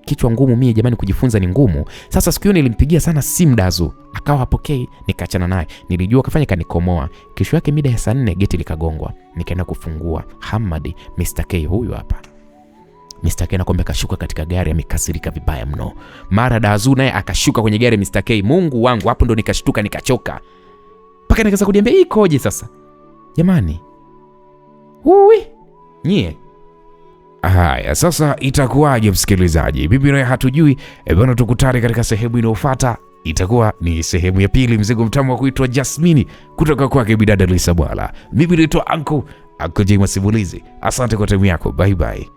Kichwa ngumu mimi jamani, kujifunza ni ngumu. Sasa siku hiyo nilimpigia sana simu Dazu, akawa hapokei, nikaachana naye. Nilijua kafanya kanikomoa. Kesho yake mida ya saa 4 geti likagongwa. Nikaenda kufungua. Hamadi, Mr. K huyu hapa. Mr. K nakwambia kashuka katika gari, amekasirika vibaya mno. Mara Dazu naye akashuka kwenye gari Mr. K. Mungu wangu, hapo ndo nikashtuka nikachoka. Paka nikaanza kujiambia hii koje sasa? Jamani. Nyie. Haya, sasa itakuwaje msikilizaji? Bibi naye hatujui. Bwana, tukutane katika sehemu inayofuata. Itakuwa ni sehemu ya pili, mzigo mtamu wa kuitwa Jasmini kutoka kwake bidada Lisa Bwala. Mimi naitwa Anko Jema Simulizi. Asante kwa time yako. Bye bye.